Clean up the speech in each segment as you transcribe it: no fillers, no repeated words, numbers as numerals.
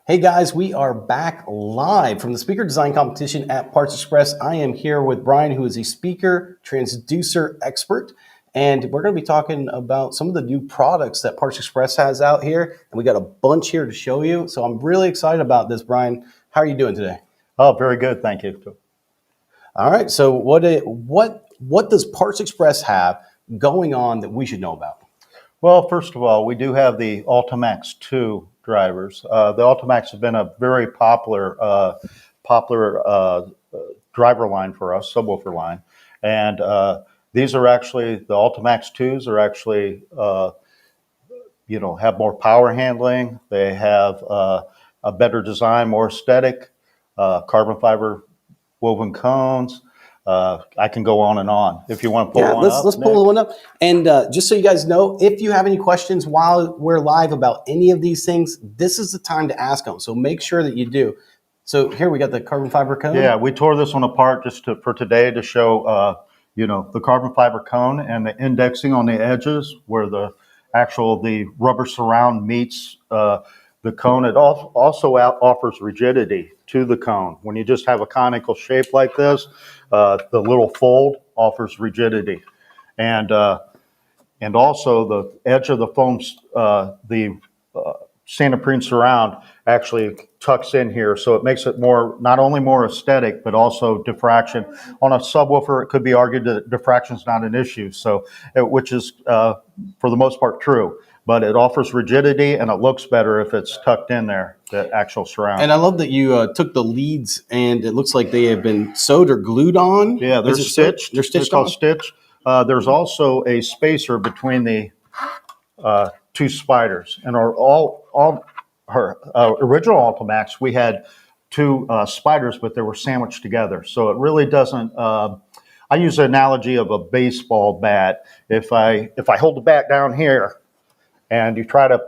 Hey guys, we are back live from the speaker design competition at Parts Express. I am here with Brian, who is a speaker transducer expert, and we're going to be talking about some of the new products that Parts Express has out here, and we got a bunch here to show you. So I'm really excited about this, Brian. How are you doing today? Oh, very good, thank you. All right. So what does Parts Express have going on that we should know about? Well, first of all, we do have the Ultimax 2 drivers. The Ultimax has been a very popular driver line for us, subwoofer line, and these are actually the Ultimax 2s are actually have more power handling. They have a better design, more aesthetic, carbon fiber woven cones. I can go on and on. If you want to pull one up. Let's pull one up. And just so you guys know, if you have any questions while we're live about any of these things, this is the time to ask them. So make sure that you do. So here we got the carbon fiber cone. Yeah, we tore this one apart just for today to show, the carbon fiber cone and the indexing on the edges where the rubber surround meets the cone. It also offers rigidity to the cone. When you just have a conical shape like this, the little fold offers rigidity, and also the edge of the foam, the Santoprene surround actually tucks in here, so it makes it not only more aesthetic but also diffraction. On a subwoofer, it could be argued that diffraction is not an issue, which is for the most part true. But it offers rigidity, and it looks better if it's tucked in there, the actual surround. And I love that you took the leads, and it looks like they have been sewed or glued on. Yeah, they're stitched. They're stitched called on? stitch. There's also a spacer between the two spiders. And her original Ultimax, we had two spiders, but they were sandwiched together. So it really doesn't. I use the analogy of a baseball bat. If I hold the bat down here, and you try to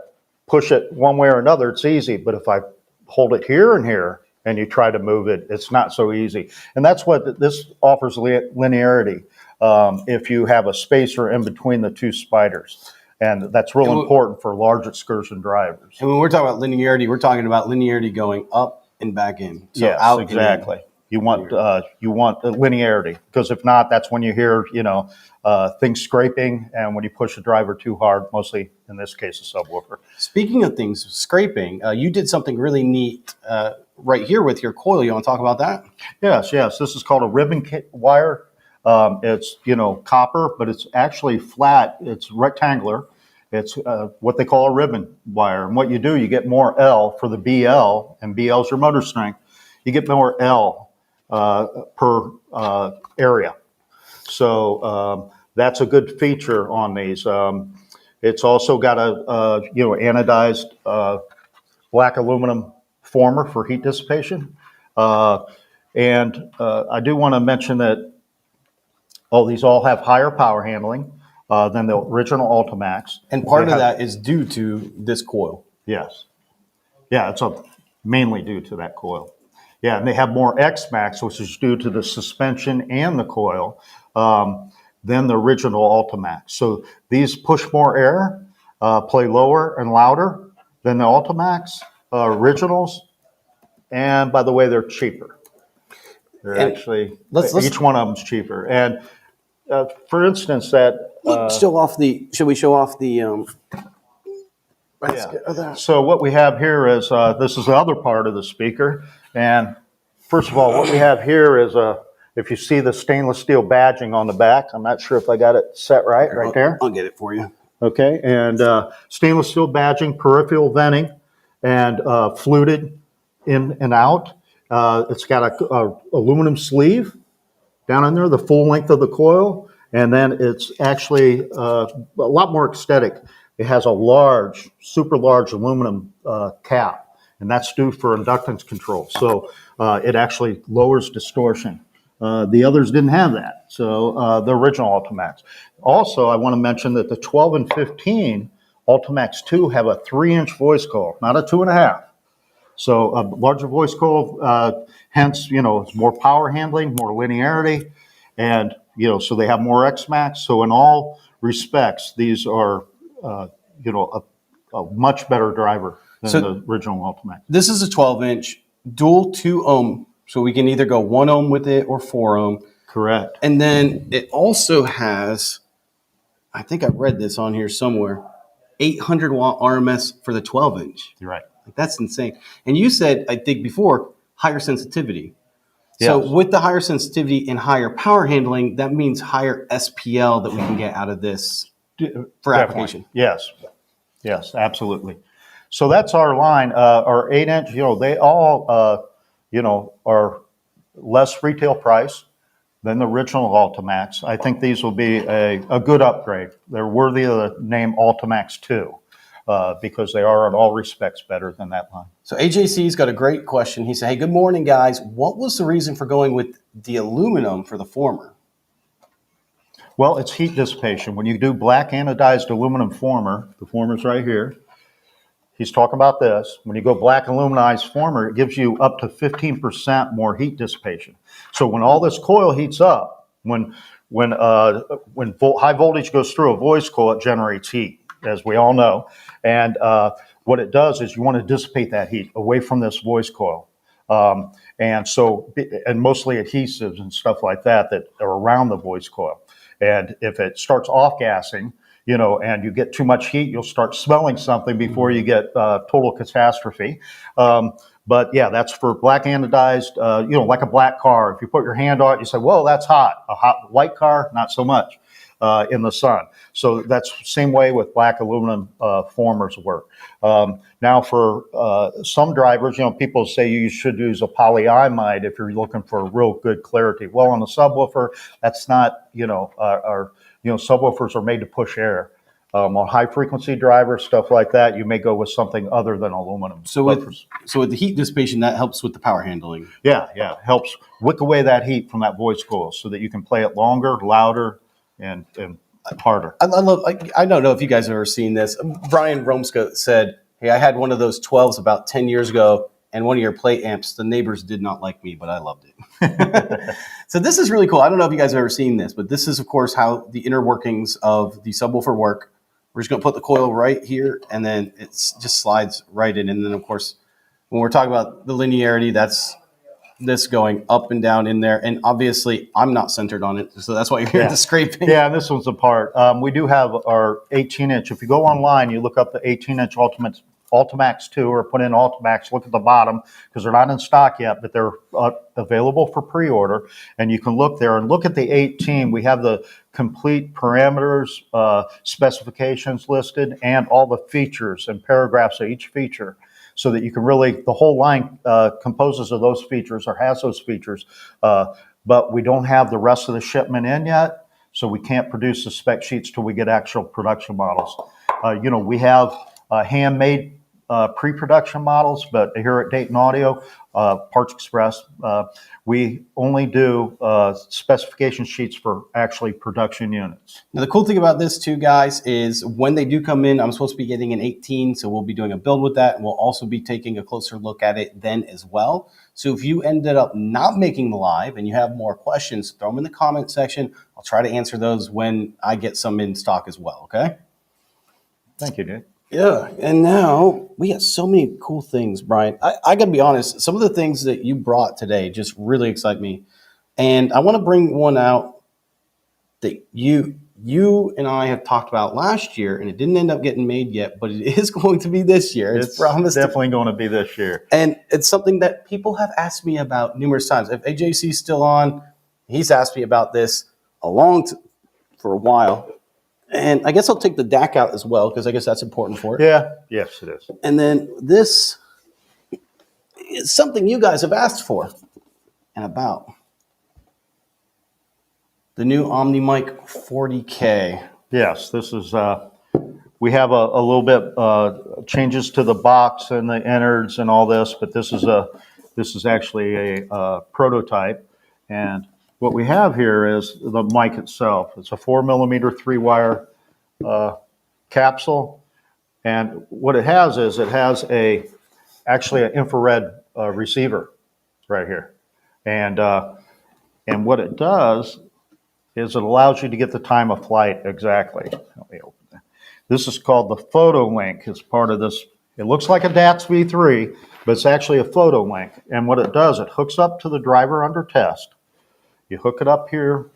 push it one way or another, it's easy. But if I hold it here and here, and you try to move it, it's not so easy. And that's what this offers, linearity, if you have a spacer in between the two spiders. And that's real important for large excursion drivers. And when we're talking about linearity going up and back in. So yes, out exactly. You want linearity, because if not, that's when you hear things scraping, and when you push the driver too hard, mostly in this case a subwoofer. Speaking of things scraping, you did something really neat right here with your coil. You want to talk about that? Yes. This is called a ribbon wire. It's copper, but it's actually flat. It's rectangular. It's what they call a ribbon wire. And what you do, you get more L for the BL, and BL is your motor strength. You get more L per area. So that's a good feature on these. It's also got a anodized black aluminum former for heat dissipation. And I do want to mention that these all have higher power handling than the original Ultimax. And part of that is due to this coil. Yes. Yeah, it's mainly due to that coil. Yeah, and they have more X-Max, which is due to the suspension and the coil, than the original Ultimax. So these push more air, play lower and louder than the Ultimax originals. And by the way, they're cheaper. They're actually, each one of them's cheaper. And for instance, should we show off the... Yeah. So what we have here is, this is the other part of the speaker. And first of all, what we have here is, if you see the stainless steel badging on the back, I'm not sure if I got it set right there. I'll get it for you. Okay. And stainless steel badging, peripheral venting, and fluted in and out. It's got a aluminum sleeve down in there, the full length of the coil. And then it's actually a lot more aesthetic. It has a super large aluminum cap, and that's due for inductance control. So it actually lowers distortion. The others didn't have that, so the original Ultimax. Also, I want to mention that the 12 and 15 Ultimax 2 have a 3-inch voice coil, not a 2.5. So a larger voice coil, hence, it's more power handling, more linearity, and, so they have more X-Max. So in all respects, these are, a much better driver than So the original Ultimax. this is a 12-inch dual 2 ohm. So we can either go 1 ohm with it or 4 ohm. Correct. And then it also has, I think I read this on here somewhere, 800 watt RMS for the 12-inch. You're right. Like, that's insane. And you said, I think before, higher sensitivity. So Yes. with the higher sensitivity and higher power handling, that means higher SPL that we can get out of this for Definitely. application. Yes. Yes, absolutely. So that's our line. Our 8-inch, they all, are less retail price than the original Ultimax. I think these will be a good upgrade. They're worthy of the name Ultimax 2 because they are in all respects better than that line. So AJC's got a great question. He said, hey, good morning, guys. What was the reason for going with the aluminum for the former? Well, it's heat dissipation. When you do black anodized aluminum former, the former's right here. He's talking about this. When you go black aluminized former, it gives you up to 15% more heat dissipation. So when all this coil heats up, when high voltage goes through a voice coil, it generates heat, as we all know. And what it does is you want to dissipate that heat away from this voice coil. And mostly adhesives and stuff like that are around the voice coil. And if it starts off gassing, and you get too much heat, you'll start smelling something before you get total catastrophe. But yeah, that's for black anodized, like a black car. If you put your hand on it, you say, whoa, that's hot. A hot white car, not so much in the sun. So that's the same way with black aluminum formers work. Now for some drivers, people say you should use a polyimide if you're looking for real good clarity. Well, on the subwoofer, that's not, subwoofers are made to push air. On high frequency drivers, stuff like that, you may go with something other than aluminum. So with the heat dissipation, that helps with the power handling. Yeah, helps wick away that heat from that voice coil so that you can play it longer, louder, and harder. I don't know if you guys have ever seen this. Brian Romska said, hey, I had one of those 12s about 10 years ago, and one of your plate amps, the neighbors did not like me, but I loved it. So this is really cool. I don't know if you guys have ever seen this, but this is, of course, how the inner workings of the subwoofer work. We're just going to put the coil right here, and then it just slides right in. And then, of course, when we're talking about the linearity, that's this going up and down in there. And obviously, I'm not centered on it, so that's why you're hearing the scraping. Yeah, and this one's apart. We do have our 18-inch. If you go online, you look up the 18-inch Ultimax 2 or put in Ultimax, look at the bottom because they're not in stock yet, but they're available for pre-order. And you can look there and look at the 18. We have the complete parameters, specifications listed, and all the features and paragraphs of each feature so that you can the whole line composes of those features or has those features. But we don't have the rest of the shipment in yet, so we can't produce the spec sheets till we get actual production models. We have handmade pre-production models, but here at Dayton Audio, Parts Express, we only do specification sheets for actually production units. Now, the cool thing about this too, guys, is when they do come in, I'm supposed to be getting an 18, so we'll be doing a build with that, and we'll also be taking a closer look at it then as well. So if you ended up not making the live and you have more questions, throw them in the comment section. I'll try to answer those when I get some in stock as well, okay? Thank you, Nick. Yeah, and now we got so many cool things, Brian. I got to be honest, some of the things that you brought today just really excite me. And I want to bring one out that you and I have talked about last year, and it didn't end up getting made yet, but it is going to be this year. It's promised definitely going to be this year. And it's something that people have asked me about numerous times. If AJC's still on, he's asked me about this for a while. And I guess I'll take the DAC out as well, because I guess that's important for it. Yeah, yes, it is. And then this is something you guys have asked for and about. The new OmniMic 40K. Yes, this is, we have a little bit changes to the box and the innards and all this, but this is actually a prototype. And what we have here is the mic itself. It's a 4mm 3-wire capsule, and what it has is actually an infrared receiver right here, and what it does is it allows you to get the time of flight exactly. Let me open that. This is called the photo link. It's part of this It looks like a DATS V3, but it's actually a photo link. And what it does, it hooks up to the driver under test. You hook it up here,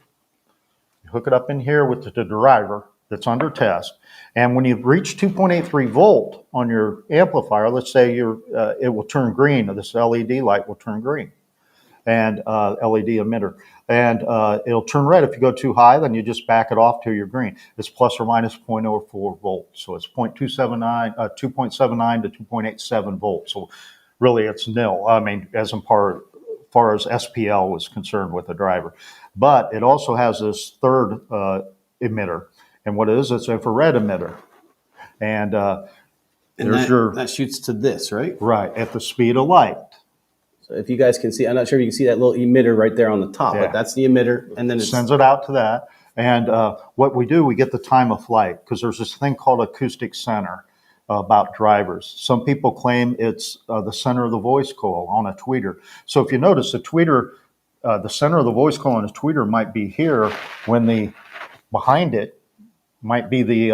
you hook it up in here with the driver that's under test. And when you reach 2.83 volt on your amplifier, let's say it will turn green, or this LED light will turn green, and LED emitter. And it'll turn red. If you go too high, then you just back it off to your green. It's plus or minus 0.04 volts. So it's 2.79 to 2.87 volts. So really it's nil. I mean, as far as SPL was concerned with the driver. But it also has this third emitter. And what it is, it's infrared emitter. And that shoots to this, right? Right, at the speed of light. So if you guys can see, I'm not sure if you can see that little emitter right there on the top, but that's the emitter, and then it sends it out to that. And what we do, we get the time of flight, because there's this thing called acoustic center about drivers. Some people claim it's the center of the voice coil on a tweeter. So if you notice, the tweeter, the center of the voice coil on a tweeter might be here, when behind it might be the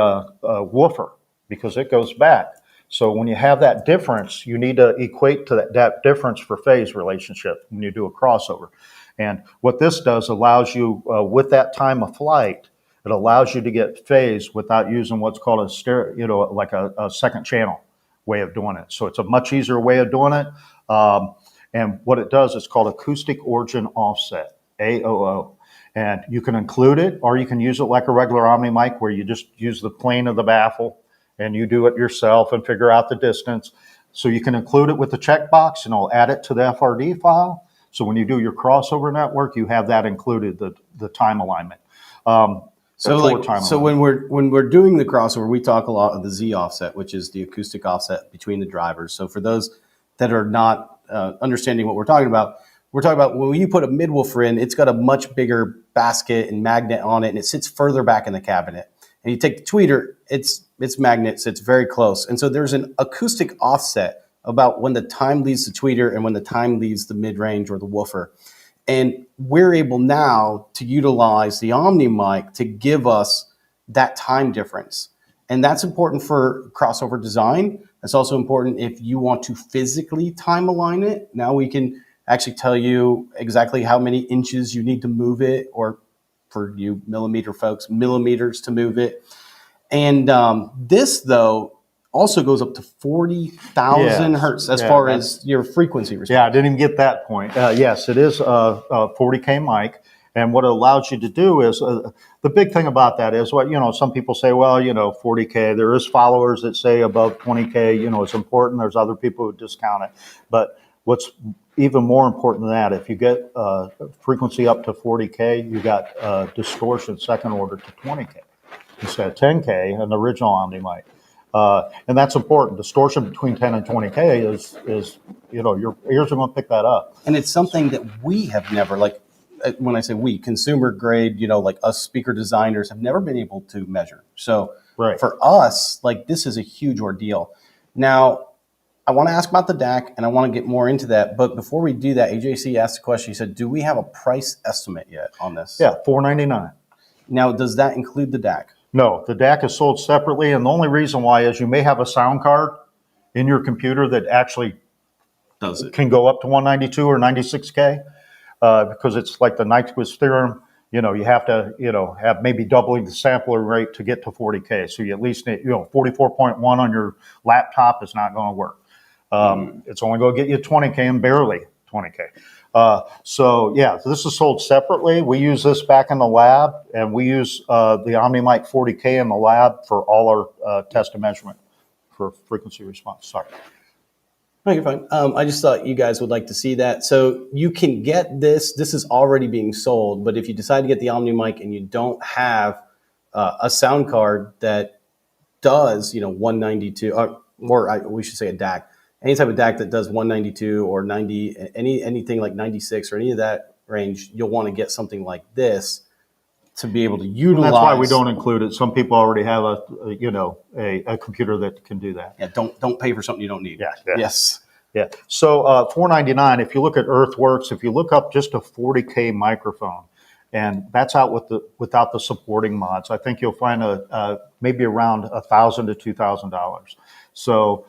woofer, because it goes back. So when you have that difference, you need to equate to that difference for phase relationship when you do a crossover. And what this does allows you, with that time of flight, it allows you to get phase without using what's called a stereo, like a second channel way of doing it. So it's a much easier way of doing it. And what it does is called acoustic origin offset, AOO. And you can include it, or you can use it like a regular Omni mic, where you just use the plane of the baffle and you do it yourself and figure out the distance. So you can include it with the checkbox, and it'll add it to the FRD file. So when you do your crossover network, you have that included, the time alignment. So when we're doing the crossover, we talk a lot of the Z offset, which is the acoustic offset between the drivers. So for those that are not understanding what we're talking about when you put a midwoofer in, it's got a much bigger basket and magnet on it, and it sits further back in the cabinet. And you take the tweeter, its magnet sits very close. And so there's an acoustic offset about when the time leaves the tweeter and when the time leaves the mid-range or the woofer. And we're able now to utilize the Omni mic to give us that time difference. And that's important for crossover design. That's also important if you want to physically time align it. Now we can actually tell you exactly how many inches you need to move it, or for you millimeter folks, millimeters to move it. And this, though, also goes up to 40,000 hertz as far as your frequency response. Yeah, I didn't even get that point. Yes, it is a 40K mic. And what it allows you to do is, the big thing about that is, some people say, well, 40K, there is followers that say above 20K, it's important. There's other people who discount it. But what's even more important than that, if you get frequency up to 40K, you got distortion second order to 20K instead of 10K, an original Omni mic. And that's important. Distortion between 10 and 20K is your ears are going to pick that up. And it's something that we have never, like, when I say we, consumer grade, like us speaker designers have never been able to measure. So for us, like, this is a huge ordeal. Now, I want to ask about the DAC, and I want to get more into that. But before we do that, AJC asked a question. He said, do we have a price estimate yet on this? Yeah, $499. Now, does that include the DAC? No, the DAC is sold separately. And the only reason why is you may have a sound card in your computer that actually can go up to 192 or 96K, because it's like the Nyquist theorem. You have to, have maybe doubling the sampler rate to get to 40K. So you at least need, 44.1 on your laptop is not going to work. It's only going to get you 20K, and barely 20K. So this is sold separately. We use this back in the lab, and we use the Omni mic 40K in the lab for all our test and measurement for frequency response. Sorry. No, you're fine. I just thought you guys would like to see that. So you can get this. This is already being sold. But if you decide to get the Omni mic and you don't have a sound card that does, 192, we should say a DAC, any type of DAC that does 192 or 90, anything like 96 or any of that range, you'll want to get something like this to be able to utilize. And that's why we don't include it. Some people already have a computer that can do that. Yeah, don't pay for something you don't need. Yeah. Yes. Yeah. So $499. If you look at Earthworks, if you look up just a 40K microphone, and that's out without the supporting mods, I think you'll find maybe around $1,000 to $2,000. So,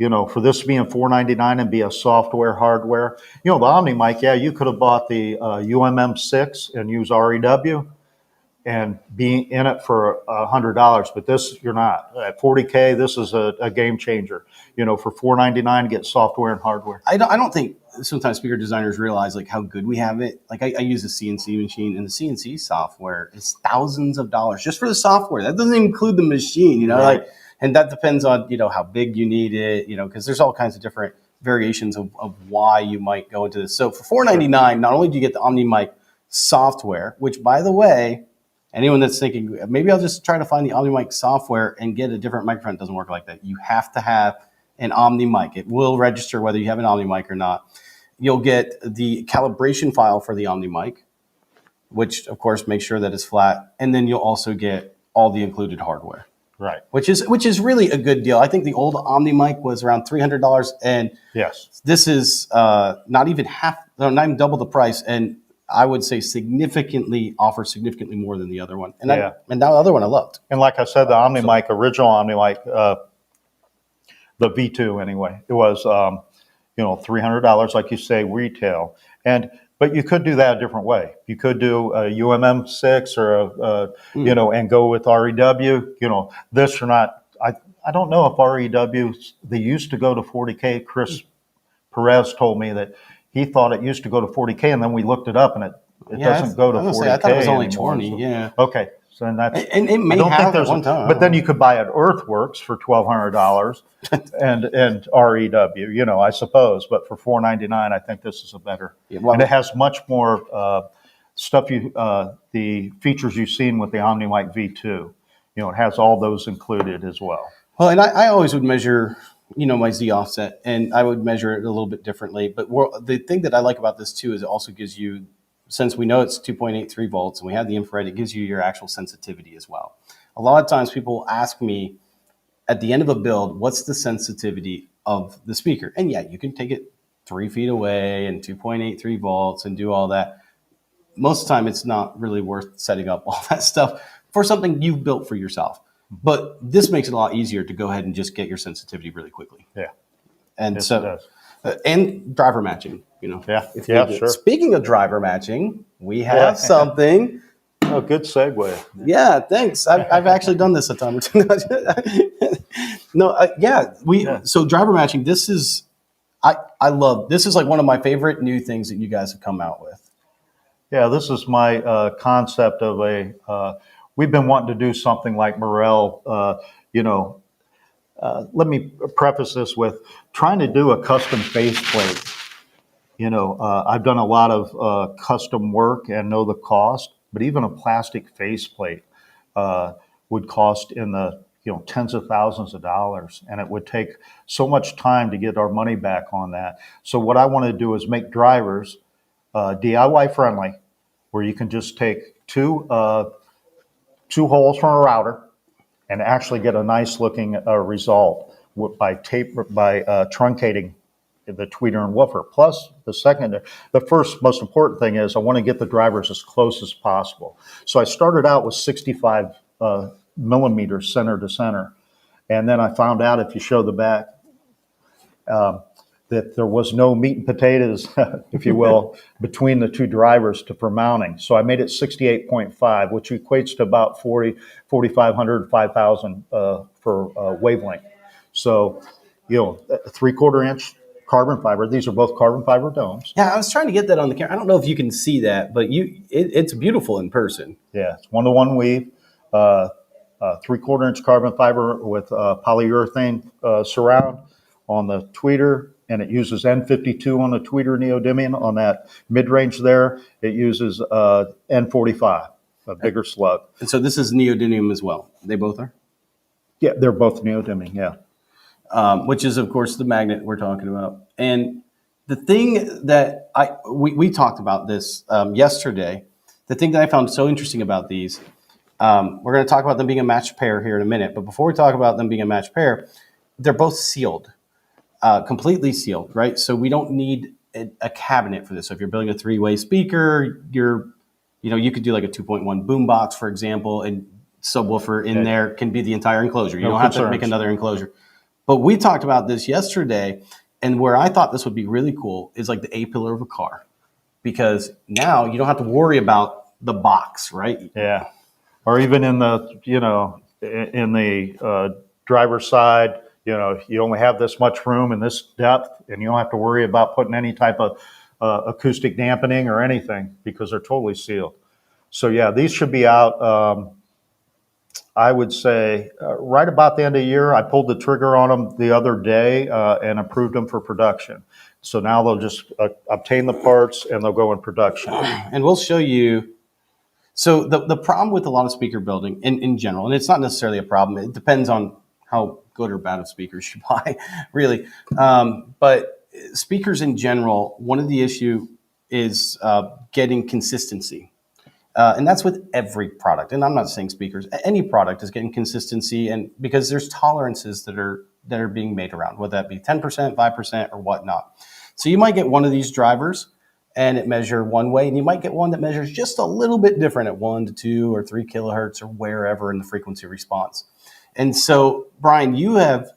for this being $499 and be a software, hardware, the Omni mic, yeah, you could have bought the UMM6 and use REW and be in it for $100, but this you're not. At 40K, this is a game changer. For $499, get software and hardware. I don't think sometimes speaker designers realize like how good we have it. Like I use a CNC machine, and the CNC software is thousands of dollars just for the software. That doesn't include the machine, Right. like, and that depends on how big you need it, because there's all kinds of different variations of why you might go into this. So for $499, not only do you get the Omni mic software, which by the way, anyone that's thinking maybe I'll just try to find the Omni mic software and get a different microphone, it doesn't work like that. You have to have an Omni mic. It will register whether you have an Omni mic or not. You'll get the calibration file for the Omni mic, which of course makes sure that it's flat, and then you'll also get all the included hardware. Right. Which is really a good deal. I think the old Omni mic was around $300, and yes, this is not even double the price, and I would say offers significantly more than the other one. And yeah. And that other one I loved. And like I said, the Omni mic, original Omni mic, the V2 anyway, it was $300, like you say, retail. But you could do that a different way. You could do a UMM6 or and go with REW. This or not. I don't know if REW, they used to go to 40K. Chris Perez told me that he thought it used to go to 40K, and then we looked it up, and it doesn't go to 40K. I thought it was only anymore, 20. Yeah. Okay. So that's, and it may have at one time. But then you could buy it Earthworks for $1,200 and REW, I suppose. But for $499, I think this is a better. Yeah, well, and it has much more stuff. The features you've seen with the Omni mic V2. It has all those included as well. Well, and I always would measure, my Z offset, and I would measure it a little bit differently. But the thing that I like about this too is it also gives you, since we know it's 2.83 volts and we have the infrared, it gives you your actual sensitivity as well. A lot of times people ask me at the end of a build, what's the sensitivity of the speaker? And yeah, you can take it 3 feet away and 2.83 volts and do all that. Most of the time, it's not really worth setting up all that stuff for something you've built for yourself. But this makes it a lot easier to go ahead and just get your sensitivity really quickly. Yeah. And yes, so, and driver matching, Yeah, sure. Speaking of driver matching, we have something. Oh, good segue. Yeah, thanks. I've actually done this a time or two. So driver matching, this is, I love, this is like one of my favorite new things that you guys have come out with. Yeah, this is my concept of we've been wanting to do something like Morel, let me preface this with trying to do a custom faceplate. I've done a lot of custom work and know the cost, but even a plastic faceplate would cost in the tens of thousands of dollars, and it would take so much time to get our money back on that. So what I want to do is make drivers DIY friendly, where you can just take two holes from a router and actually get a nice looking result by truncating the tweeter and woofer. Plus the first most important thing is I want to get the drivers as close as possible. So I started out with 65 millimeters center to center. And then I found out if you show the back, that there was no meat and potatoes, if you will, between the two drivers for mounting. So I made it 68.5, which equates to about 4,500, 5,000 for wavelength. So, 3/4 inch carbon fiber. These are both carbon fiber domes. Yeah, I was trying to get that on the camera. I don't know if you can see that, but it's beautiful in person. Yeah, it's 1-to-1 weave, 3/4 inch carbon fiber with polyurethane surround on the tweeter. And it uses N52 on the tweeter neodymium. On that mid-range there, it uses N45, a bigger slug. And so this is neodymium as well. They both are? Yeah, they're both neodymium, yeah. Which is, of course, the magnet we're talking about. And the thing that we talked about this yesterday, the thing that I found so interesting about these, we're going to talk about them being a matched pair here in a minute. But before we talk about them being a matched pair, they're both sealed. Completely sealed, right? So we don't need a cabinet for this. So if you're building a 3-way speaker, you could do like a 2.1 boombox, for example, and subwoofer in there can be the entire enclosure. You don't have to make another enclosure. But we talked about this yesterday, and where I thought this would be really cool is like the A pillar of a car, because now you don't have to worry about the box, right? Yeah. Or even in the, in the driver's side, you only have this much room and this depth, and you don't have to worry about putting any type of acoustic dampening or anything because they're totally sealed. So yeah, these should be out. I would say right about the end of the year. I pulled the trigger on them the other day and approved them for production. So now they'll just obtain the parts and they'll go in production. And we'll show you. So the problem with a lot of speaker building in general, and it's not necessarily a problem, it depends on how good or bad of speakers you buy, really. But speakers in general, one of the issue is getting consistency. And that's with every product. And I'm not saying speakers, any product is getting consistency, and because there's tolerances that are being made around, whether that be 10%, 5%, or whatnot. So you might get one of these drivers and it measure one way, and you might get one that measures just a little bit different at 1 to 2 or 3 kilohertz or wherever in the frequency response. And so, Brian, you have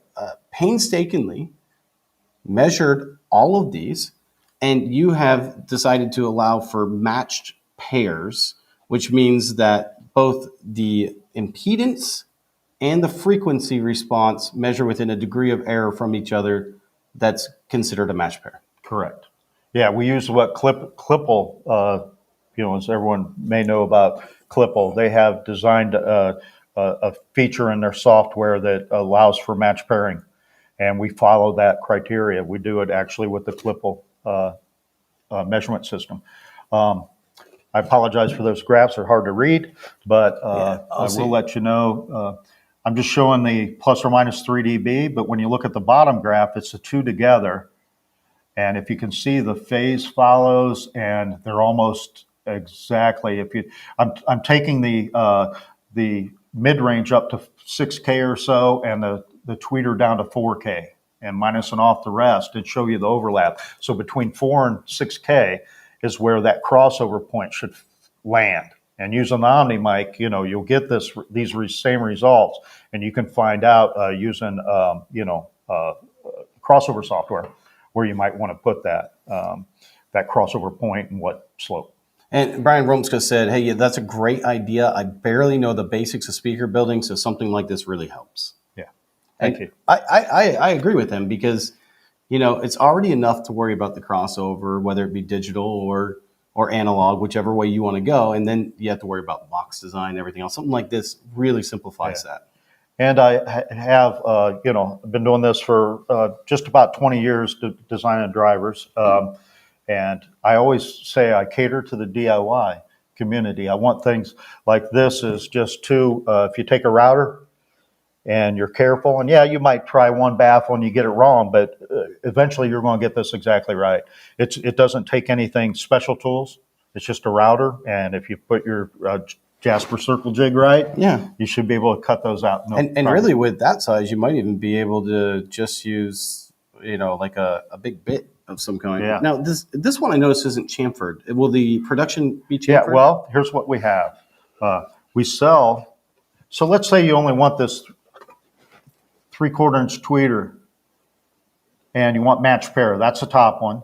painstakingly measured all of these, and you have decided to allow for matched pairs, which means that both the impedance and the frequency response measure within a degree of error from each other that's considered a matched pair. Correct. Yeah, we use what Clipple, as everyone may know about Clipple, they have designed a feature in their software that allows for match pairing, and we follow that criteria. We do it actually with the Clipple measurement system. I apologize for those graphs; they're hard to read, but I will let you know. I'm just showing the plus or minus 3 dB, but when you look at the bottom graph, it's the two together. And if you can see, the phase follows, and they're almost exactly. I'm taking the mid range up to 6K or so, and the tweeter down to 4K, and minusing off the rest and show you the overlap. So between 4 and 6K is where that crossover point should land. And using the Omni mic, you'll get these same results, and you can find out using crossover software where you might want to put that crossover point and what slope. And Brian Romska said, hey, that's a great idea. I barely know the basics of speaker building, so something like this really helps. Yeah, thank you. I agree with him because, it's already enough to worry about the crossover, whether it be digital or analog, whichever way you want to go. And then you have to worry about box design, everything else. Something like this really simplifies that. And I have, been doing this for just about 20 years, designing drivers. And I always say I cater to the DIY community. I want things like this is just if you take a router and you're careful, and you might try one baffle and you get it wrong, but eventually you're going to get this exactly right. It doesn't take anything special tools. It's just a router. And if you put your Jasper circle jig right, you should be able to cut those out. And really with that size, you might even be able to just use, like a big bit of some kind. Yeah. Now, this one I noticed isn't chamfered. Will the production be chamfered? Yeah, well, here's what we have. We sell, so let's say you only want this 3/4 inch tweeter and you want match pair. That's the top one.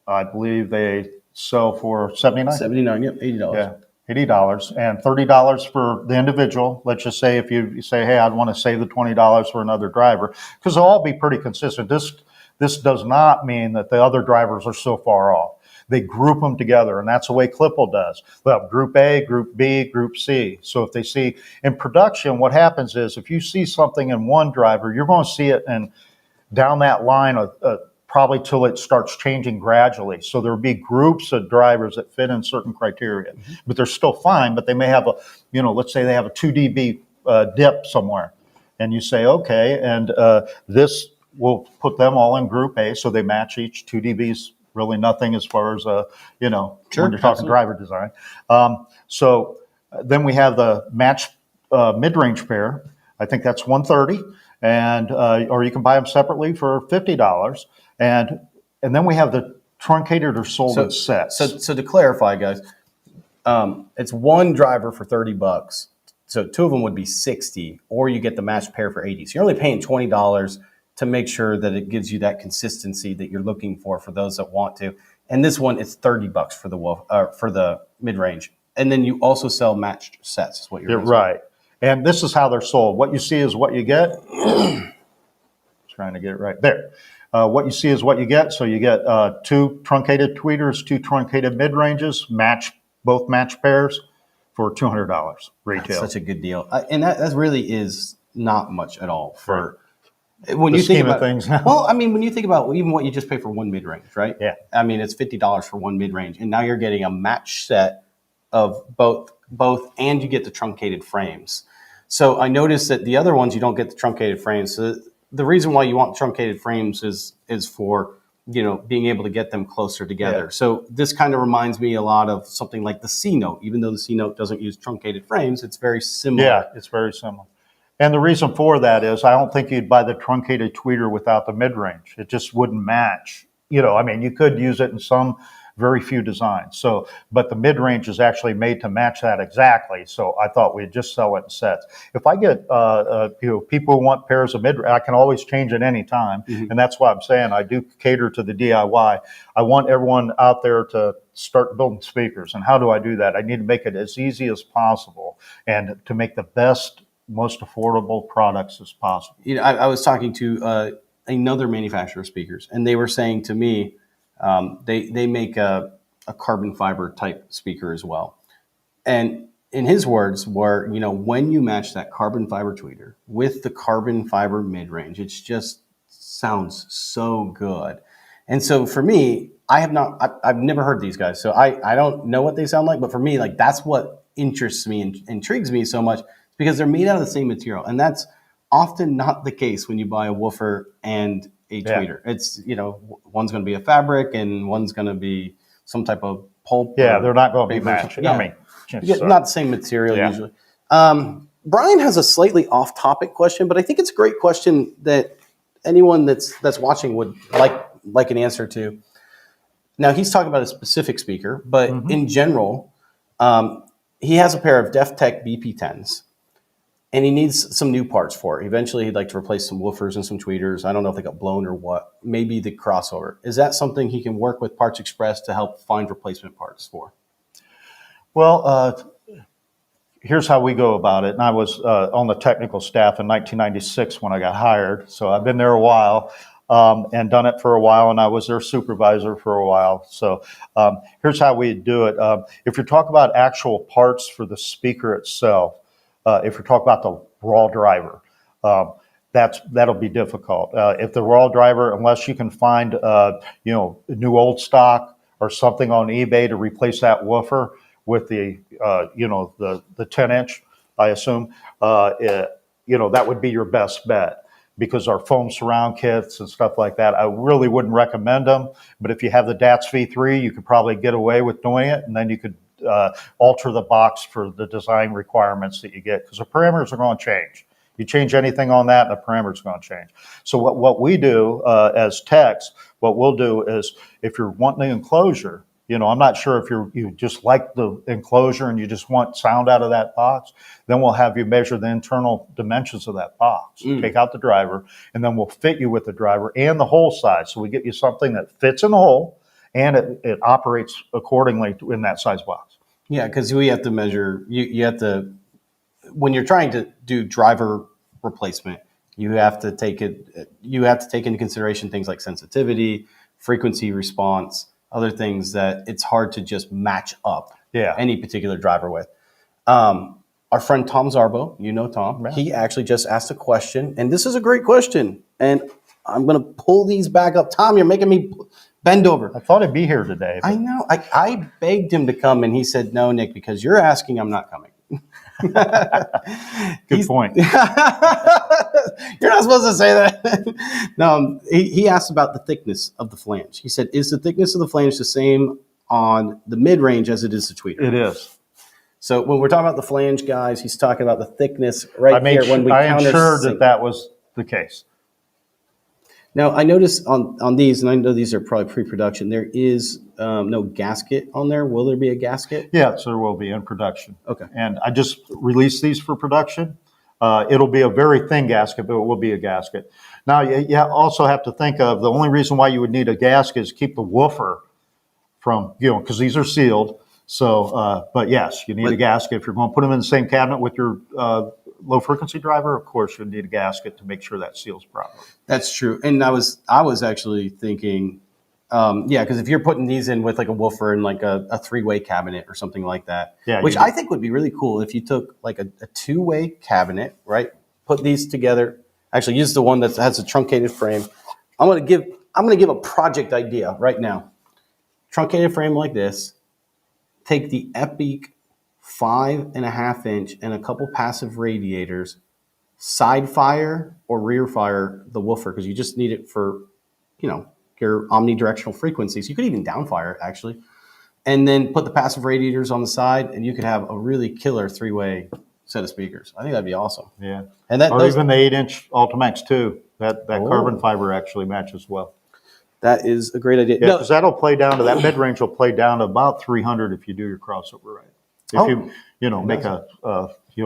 I believe they sell for $79. $79, yep, $80. Yeah. $80 and $30 for the individual. Let's just say if you say, hey, I'd want to save the $20 for another driver, because they'll all be pretty consistent. This does not mean that the other drivers are so far off. They group them together, and that's the way Clipple does. They'll have Group A, Group B, Group C. So if they see in production, what happens is if you see something in one driver, you're going to see it down that line probably till it starts changing gradually. So there'll be groups of drivers that fit in certain criteria, but they're still fine. But they may have let's say they have a 2 dB dip somewhere, and you say, okay, and this will put them all in Group A, so they match each 2 dBs. Really nothing as far as when you're talking absolutely. Driver design. So then we have the match mid-range pair. I think that's $130, and or you can buy them separately for $50. And then we have the truncated or solded sets. So to clarify, guys, it's one driver for $30. So two of them would be $60, or you get the matched pair for $80. So you're only paying $20 to make sure that it gives you that consistency that you're looking for those that want to. And this one, it's $30 for the for the mid range, and then you also sell matched sets. Is what you're right. And this is how they're sold. What you see is what you get. Trying to get it right there. What you see is what you get. So you get 2 truncated tweeters, 2 truncated mid ranges, both match pairs for $200 retail. That's such a good deal, and that really is not much at all for. When The you think scheme about of things. well, I mean, when you think about even what you just pay for one mid range, right? Yeah. I mean, it's $50 for one mid range, and now you're getting a match set of both, and you get the truncated frames. So I noticed that the other ones you don't get the truncated frames. So the reason why you want truncated frames is for being able to get them closer together. Yeah. So this kind of reminds me a lot of something like the C Note. Even though the C Note doesn't use truncated frames, it's very similar. Yeah, it's very similar. And the reason for that is I don't think you'd buy the truncated tweeter without the mid-range. It just wouldn't match. I mean, you could use it in some very few designs. So, but the mid-range is actually made to match that exactly. So I thought we'd just sell it in sets. If I get, people who want pairs of mid, I can always change at any time. Mm-hmm. And that's why I'm saying I do cater to the DIY. I want everyone out there to start building speakers. And how do I do that? I need to make it as easy as possible and to make the best, most affordable products as possible. I was talking to another manufacturer of speakers, and they were saying to me, they make a carbon fiber type speaker as well. And in his words were, when you match that carbon fiber tweeter with the carbon fiber mid range, it just sounds so good. And so for me, I've never heard these guys, so I don't know what they sound like. But for me, like that's what interests me and intrigues me so much. Because they're made out of the same material. And that's often not the case when you buy a woofer and a tweeter. It's, one's going to be a fabric and one's going to be some type of pulp. Yeah, they're not going to be matching. Yeah. I mean, not the same material usually. Brian has a slightly off-topic question, but I think it's a great question that anyone that's watching would like an answer to. Now, he's talking about a specific speaker, but in general, he has a pair of DefTech BP10s. And he needs some new parts for it. Eventually, he'd like to replace some woofers and some tweeters. I don't know if they got blown or what. Maybe the crossover. Is that something he can work with Parts Express to help find replacement parts for? Well, here's how we go about it. And I was on the technical staff in 1996 when I got hired. So I've been there a while and done it for a while. And I was their supervisor for a while. So here's how we do it. If you're talking about actual parts for the speaker itself, if you're talking about the raw driver, that'll be difficult. If the raw driver, unless you can find new old stock or something on eBay to replace that woofer with the 10-inch, I assume, that would be your best bet. Because our foam surround kits and stuff like that, I really wouldn't recommend them. But if you have the DATS V3, you could probably get away with doing it, and then you could alter the box for the design requirements that you get, because the parameters are going to change. You change anything on that, and the parameters are going to change. So what we do as techs, what we'll do is, if you're wanting the enclosure, I'm not sure if you just like the enclosure and you just want sound out of that box, then we'll have you measure the internal dimensions of that box. Take out the driver, and then we'll fit you with the driver and the hole size. So we get you something that fits in the hole, and it operates accordingly in that size box. Yeah, because we have to measure. You have to, when you're trying to do driver replacement, you have to take into consideration things like sensitivity, frequency response, other things that it's hard to just match up any particular driver with. Our friend Tom Zarbo, Tom, he actually just asked a question, and this is a great question. And I'm going to pull these back up. Tom, you're making me bend over. I thought I'd be here today. I know. I begged him to come, and he said, no, Nick, because you're asking, I'm not coming. Good point. You're not supposed to say that. No, he asked about the thickness of the flange. He said, is the thickness of the flange the same on the mid-range as it is the tweeter? It is. So when we're talking about the flange, guys, he's talking about the thickness here. I am sure that was the case. Now, I noticed on these, and I know these are probably pre-production, there is no gasket on there. Will there be a gasket? Yes, there will be in production. Okay. And I just released these for production. It'll be a very thin gasket, but it will be a gasket. Now, you also have to think of the only reason why you would need a gasket is keep the woofer from, because these are sealed. So, but yes, you need a gasket. If you're going to put them in the same cabinet with your low frequency driver, of course, you need a gasket to make sure that seals properly. That's true. And I was actually thinking, because if you're putting these in with like a woofer and like a three-way cabinet or something like that, which I think would be really cool if you took like a two-way cabinet, right? Put these together. Actually, use the one that has a truncated frame. I'm gonna give a project idea right now. Truncated frame like this. Take the Epic 5.5 inch and a couple passive radiators. Side fire or rear fire the woofer because you just need it for, your omnidirectional frequencies. You could even downfire it actually, and then put the passive radiators on the side, and you could have a really killer three-way set of speakers. I think that'd be awesome. Yeah, and even the 8-inch Ultimax too. That carbon fiber actually matches well. That is a great idea. Yeah, because that'll play down to that mid range. Will play down to about 300 if you do your crossover right. If you make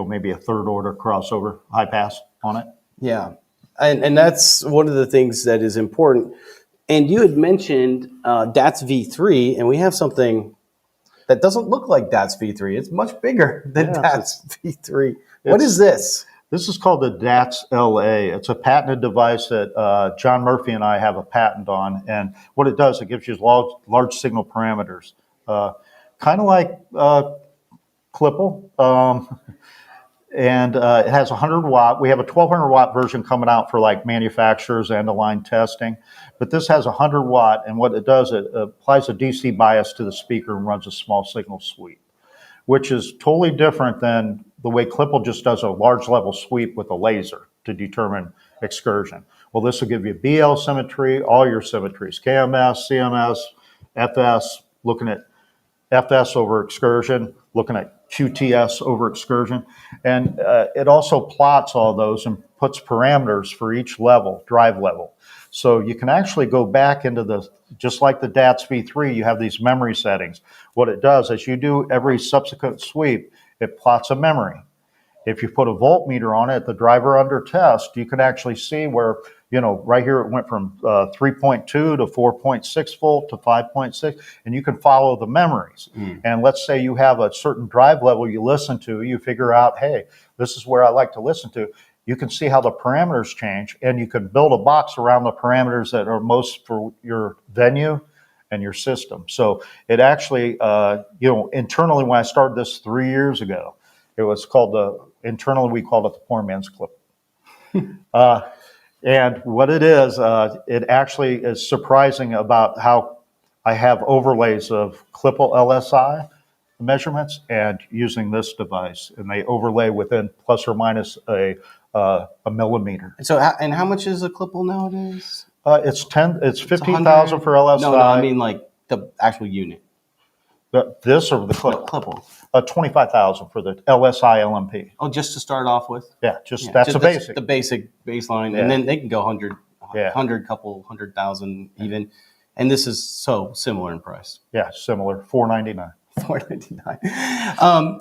maybe a third order crossover high pass on it. Yeah, and that's one of the things that is important. And you had mentioned DATS V3, and we have something that doesn't look like DATS V3. It's much bigger than DATS V3. What is this? This is called the DATS LA. It's a patented device that John Murphy and I have a patent on. And what it does, it gives you large signal parameters, kind of like Clipple. And it has 100 watt. We have a 1200 watt version coming out for like manufacturers and the line testing. But this has 100 watt. And what it does, it applies a DC bias to the speaker and runs a small signal sweep, which is totally different than the way Clipple just does a large level sweep with a laser to determine excursion. Well, this will give you BL symmetry, all your symmetries, KMS, CMS, FS, looking at FS over excursion, looking at QTS over excursion. And it also plots all those and puts parameters for each level, drive level. So you can actually go back into just like the DATS V3, you have these memory settings. What it does is you do every subsequent sweep, it plots a memory. If you put a voltmeter on it, the driver under test, you can actually see where, right here it went from 3.2 to 4.6 volt to 5.6, and you can follow the memories. And let's say you have a certain drive level you listen to, you figure out, hey, this is where I like to listen to. You can see how the parameters change, and you can build a box around the parameters that are most for your venue and your system. So it actually, internally when I started this 3 years ago, it was called internally we called it the poor man's clip. And what it is, it actually is surprising about how I have overlays of Clipple LSI measurements and using this device, and they overlay within plus or minus a millimeter. So, how much is a Clipple nowadays? It's 15,000 for LSI. No, I mean like the actual unit. This or the Clipple? Clipple. 25,000 for the LSI LMP. Oh, just to start off with? Yeah, that's a basic. The basic baseline, and then they can go 100, 100,000 even. And this is so similar in price. Yeah, similar, $499. $499.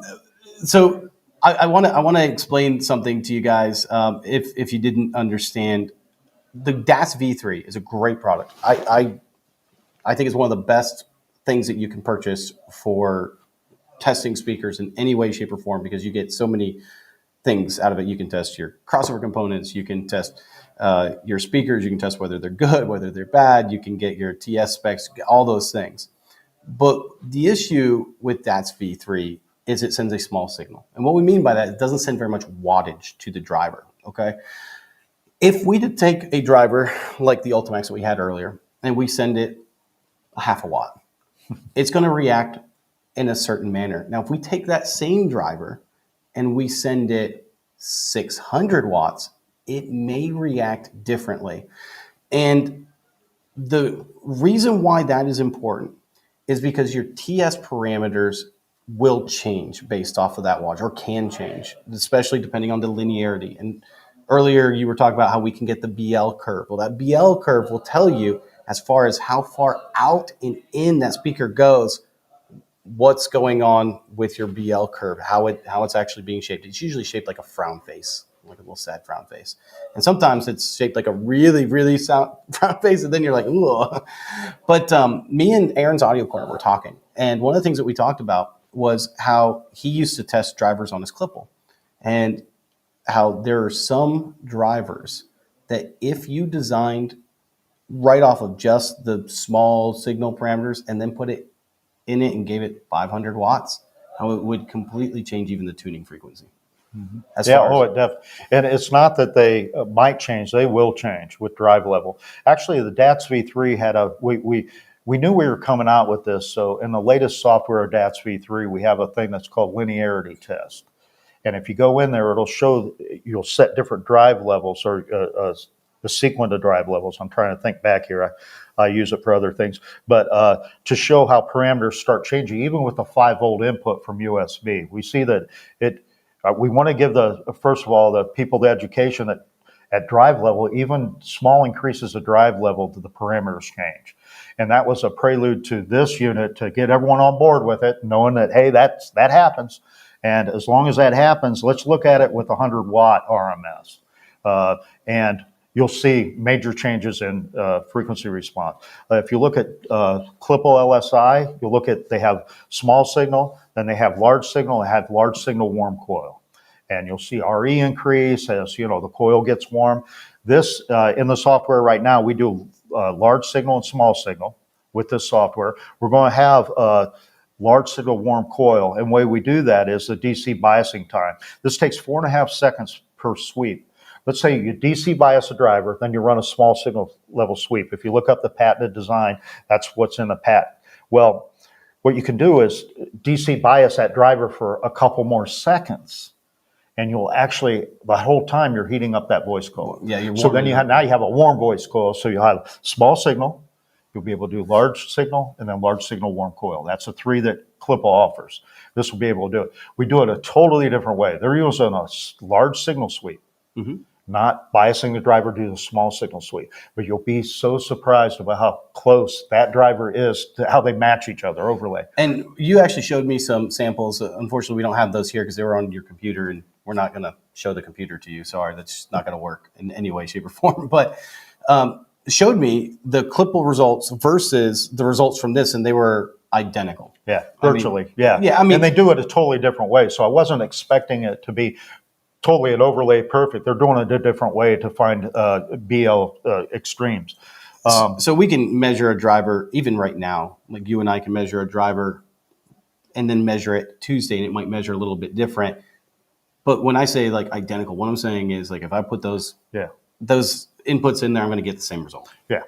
So I want to explain something to you guys. If you didn't understand, the DATS V3 is a great product. I think it's one of the best things that you can purchase for testing speakers in any way, shape, or form, because you get so many things out of it. You can test your crossover components, you can test your speakers, you can test whether they're good, whether they're bad, you can get your TS specs, all those things. But the issue with DATS V3 is it sends a small signal. And what we mean by that, it doesn't send very much wattage to the driver, okay? If we did take a driver like the Ultimax that we had earlier, and we send it a half a watt, it's going to react in a certain manner. Now, if we take that same driver and we send it 600 watts, it may react differently. And the reason why that is important is because your TS parameters will change based off of that wattage, or can change, especially depending on the linearity. And earlier you were talking about how we can get the BL curve. Well, that BL curve will tell you as far as how far out and in that speaker goes, what's going on with your BL curve, how it's actually being shaped. It's usually shaped like a frown face, like a little sad frown face. And sometimes it's shaped like a really, really sound frown face, and then you're like, ooh. But me and Aaron's audio corner were talking, and one of the things that we talked about was how he used to test drivers on his Clipple, and how there are some drivers that if you designed right off of just the small signal parameters and then put it in it and gave it 500 watts, how it would completely change even the tuning frequency. As Yeah, far oh, as and it's not that they might change; they will change with drive level. Actually, the DATS V3 had we knew we were coming out with this. So in the latest software of DATS V3, we have a thing that's called linearity test. And if you go in there, it'll show you'll set different drive levels or the sequence of drive levels. I'm trying to think back here. I use it for other things, but to show how parameters start changing, even with the 5-volt input from USB, we see that it. We want to give first of all the people the education that at drive level, even small increases of drive level, the parameters change. And that was a prelude to this unit to get everyone on board with it, knowing that, hey, that happens. And as long as that happens, let's look at it with 100 watt RMS. And you'll see major changes in frequency response. If you look at Clipple LSI, you'll look at, they have small signal, then they have large signal, they have large signal warm coil. And you'll see RE increase as, the coil gets warm. This, in the software right now, we do large signal and small signal with this software. We're going to have large signal warm coil. And the way we do that is the DC biasing time. This takes 4.5 seconds per sweep. Let's say you DC bias a driver, then you run a small signal level sweep. If you look up the patented design, that's what's in the patent. Well, what you can do is DC bias that driver for a couple more seconds, and you'll actually, the whole time you're heating up that voice coil. Yeah, so then now you have a warm voice coil. So you'll have small signal, you'll be able to do large signal, and then large signal warm coil. That's the three that Clipple offers. This will be able to do it. We do it a totally different way. They're using a large signal sweep. Mm-hmm. Not biasing the driver to the small signal sweep. But you'll be so surprised about how close that driver is to how they match each other, overlay. And you actually showed me some samples. Unfortunately, we don't have those here because they were on your computer, and we're not going to show the computer to you. Sorry, that's not going to work in any way, shape, or form. But showed me the Clipple results versus the results from this, and they were identical. Yeah, virtually. Yeah. And they do it a totally different way. So I wasn't expecting it to be totally an overlay perfect. They're doing it a different way to find BL extremes. So we can measure a driver even right now. Like you and I can measure a driver and then measure it Tuesday, and it might measure a little bit different. But when I say like identical, what I'm saying is like if I put those inputs in there, I'm going to get the same result. Yeah.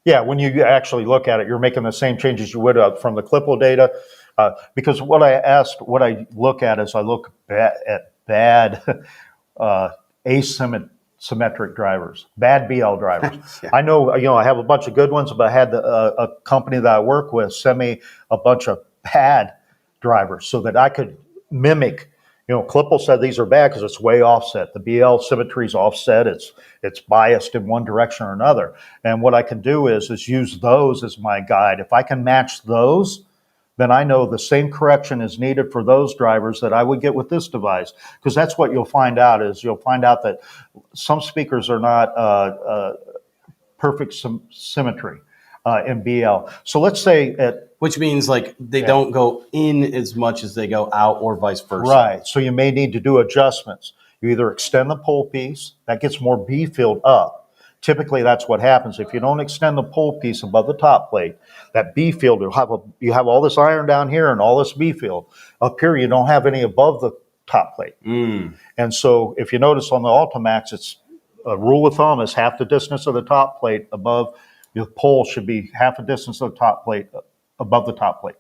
Yeah, when you actually look at it, you're making the same changes you would from the Clipple data. Because what I look at is I look at bad asymmetric drivers, bad BL drivers. Yeah. I know, I have a bunch of good ones, but I had a company that I work with send me a bunch of bad drivers so that I could mimic. Clipple said these are bad because it's way offset. The BL symmetry is offset. It's biased in one direction or another. And what I can do is use those as my guide. If I can match those, then I know the same correction is needed for those drivers that I would get with this device. Because that's what you'll find out that some speakers are not perfect symmetry in BL. So let's say which means like they don't go in as much as they go out or vice versa. Right. So you may need to do adjustments. You either extend the pole piece, that gets more B field up. Typically, that's what happens. If you don't extend the pole piece above the top plate, that B field, you have all this iron down here and all this B field. Up here, you don't have any above the top plate. And so if you notice on the Ultimax, it's a rule of thumb is half the distance of the top plate above. The pole should be half a distance of the top plate above the top plate.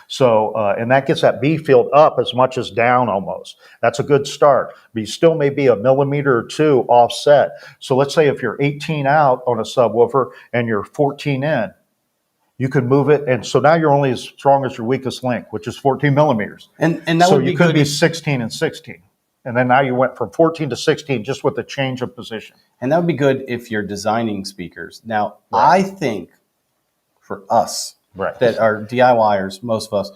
So, and that gets that B field up as much as down almost. That's a good start, but you still may be a millimeter or two offset. So let's say if you're 18 out on a subwoofer and you're 14 in, you can move it. And so now you're only as strong as your weakest link, which is 14 millimeters. And that so would be you could good be 16 and 16. And then now you went from 14 to 16 just with the change of position. And that would be good if you're designing speakers. Now, I think for us, that are DIYers, most of us,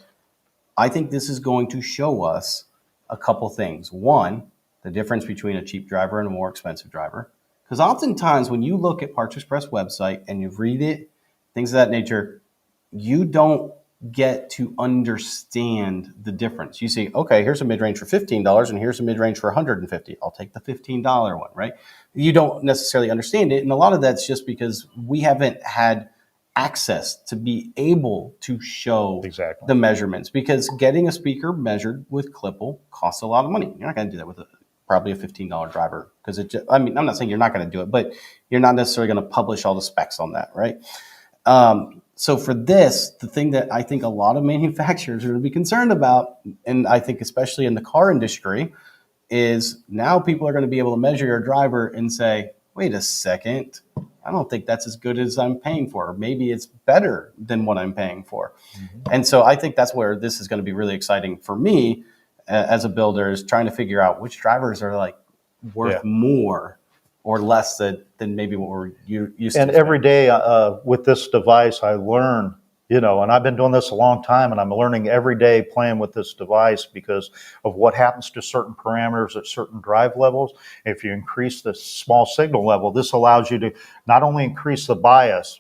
I think this is going to show us a couple things. One, the difference between a cheap driver and a more expensive driver. Because oftentimes when you look at Parts Express website and you read it, things of that nature, you don't get to understand the difference. You see, okay, here's a mid-range for $15 and here's a mid-range for $150. I'll take the $15 one, right? You don't necessarily understand it. And a lot of that's just because we haven't had access to be able to show Exactly. the measurements, because getting a speaker measured with Clipple costs a lot of money. You're not going to do that with probably a $15 driver, because I mean, I'm not saying you're not going to do it, but you're not necessarily going to publish all the specs on that, right? So for this, the thing that I think a lot of manufacturers are going to be concerned about, and I think especially in the car industry, is now people are going to be able to measure your driver and say, wait a second, I don't think that's as good as I'm paying for. Or maybe it's better than what I'm paying for. And so I think that's where this is going to be really exciting for me as a builder, is trying to figure out which drivers are like worth more or less than maybe what we're used to. And every day with this device, I learn, and I've been doing this a long time, and I'm learning every day playing with this device because of what happens to certain parameters at certain drive levels. If you increase the small signal level, this allows you to not only increase the bias,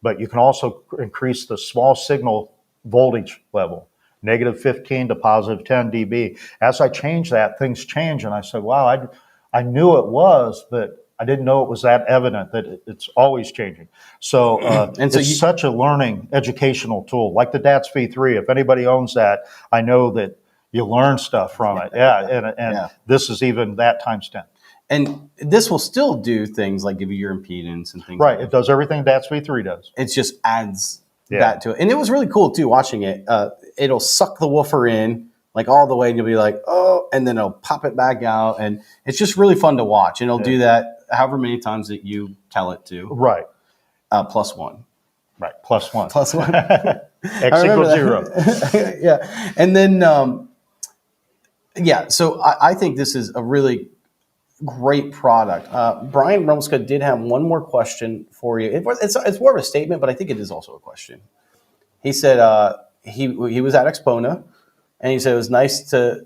but you can also increase the small signal voltage level, -15 to +10 dB. As I change that, things change, and I said, wow, I knew it was, but I didn't know it was that evident that it's always changing. So, And so it's such a learning educational tool, like the DATS V3. If anybody owns that, I know that you learn stuff from it. Yeah, and this is even that times 10. And this will still do things like give you your impedance and things. Right, it does everything DATS V3 does. It just adds that to it. And it was really cool too, watching it. It'll suck the woofer in like all the way, and you'll be like, oh, and then it'll pop it back out. And it's just really fun to watch. And it'll do that however many times that you tell it to. Right. +1. Right, +1. +1. X equals 0. Yeah. And then, so I think this is a really great product. Brian Rumska did have one more question for you. It's more of a statement, but I think it is also a question. He said he was at Expona, and he said it was nice to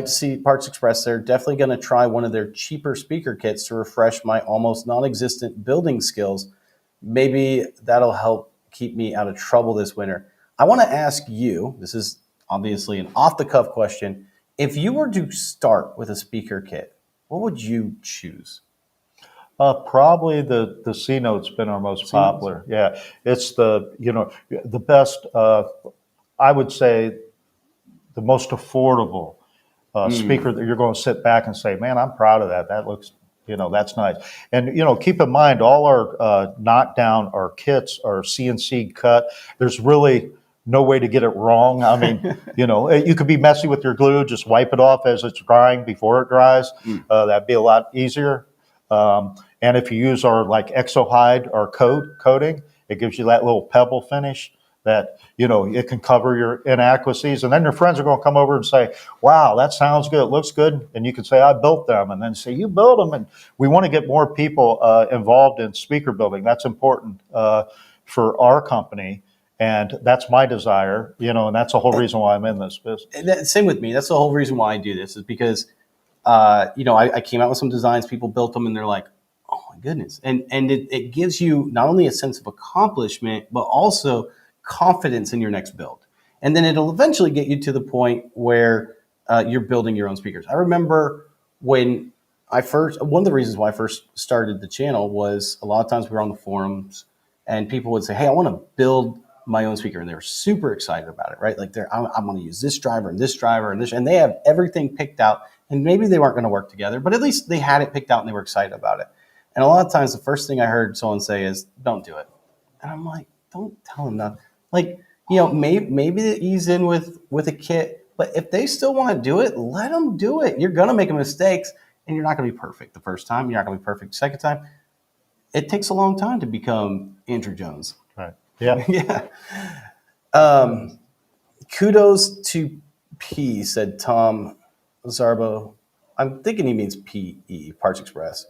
see Parts Express. They're definitely going to try one of their cheaper speaker kits to refresh my almost non-existent building skills. Maybe that'll help keep me out of trouble this winter. I want to ask you, this is obviously an off-the-cuff question, if you were to start with a speaker kit, what would you choose? Probably the C Note's been our most popular. Yeah, it's the best. I would say the most affordable speaker that you're going to sit back and say, man, I'm proud of that. That looks, that's nice. And keep in mind, all our knockdown, our kits are CNC cut. There's really no way to get it wrong. I mean, you could be messy with your glue. Just wipe it off as it's drying before it dries. That'd be a lot easier. And if you use our ExoHide, our coating, it gives you that little pebble finish that, it can cover your inadequacies. And then your friends are going to come over and say, wow, that sounds good. It looks good. And you can say, I built them. And then say, you built them. And we want to get more people involved in speaker building. That's important for our company. And that's my desire, and that's the whole reason why I'm in this business. Same with me. That's the whole reason why I do this, is because, I came out with some designs, people built them, and they're like, oh my goodness. And it gives you not only a sense of accomplishment, but also confidence in your next build. And then it'll eventually get you to the point where you're building your own speakers. I remember when one of the reasons why I first started the channel was a lot of times we were on the forums and people would say, hey, I want to build my own speaker, and they were super excited about it, right? Like I'm going to use this driver and this driver and this, and they have everything picked out, and maybe they weren't going to work together, but at least they had it picked out and they were excited about it. And a lot of times the first thing I heard someone say is, don't do it. And I'm like, don't tell them that. Like, maybe they ease in with a kit, but if they still want to do it, let them do it. You're going to make mistakes, and you're not going to be perfect the first time. You're not going to be perfect the second time. It takes a long time to become Andrew Jones. Right. Yeah. Yeah. Kudos to P, said Tom Zarbo. I'm thinking he means PE, Parts Express.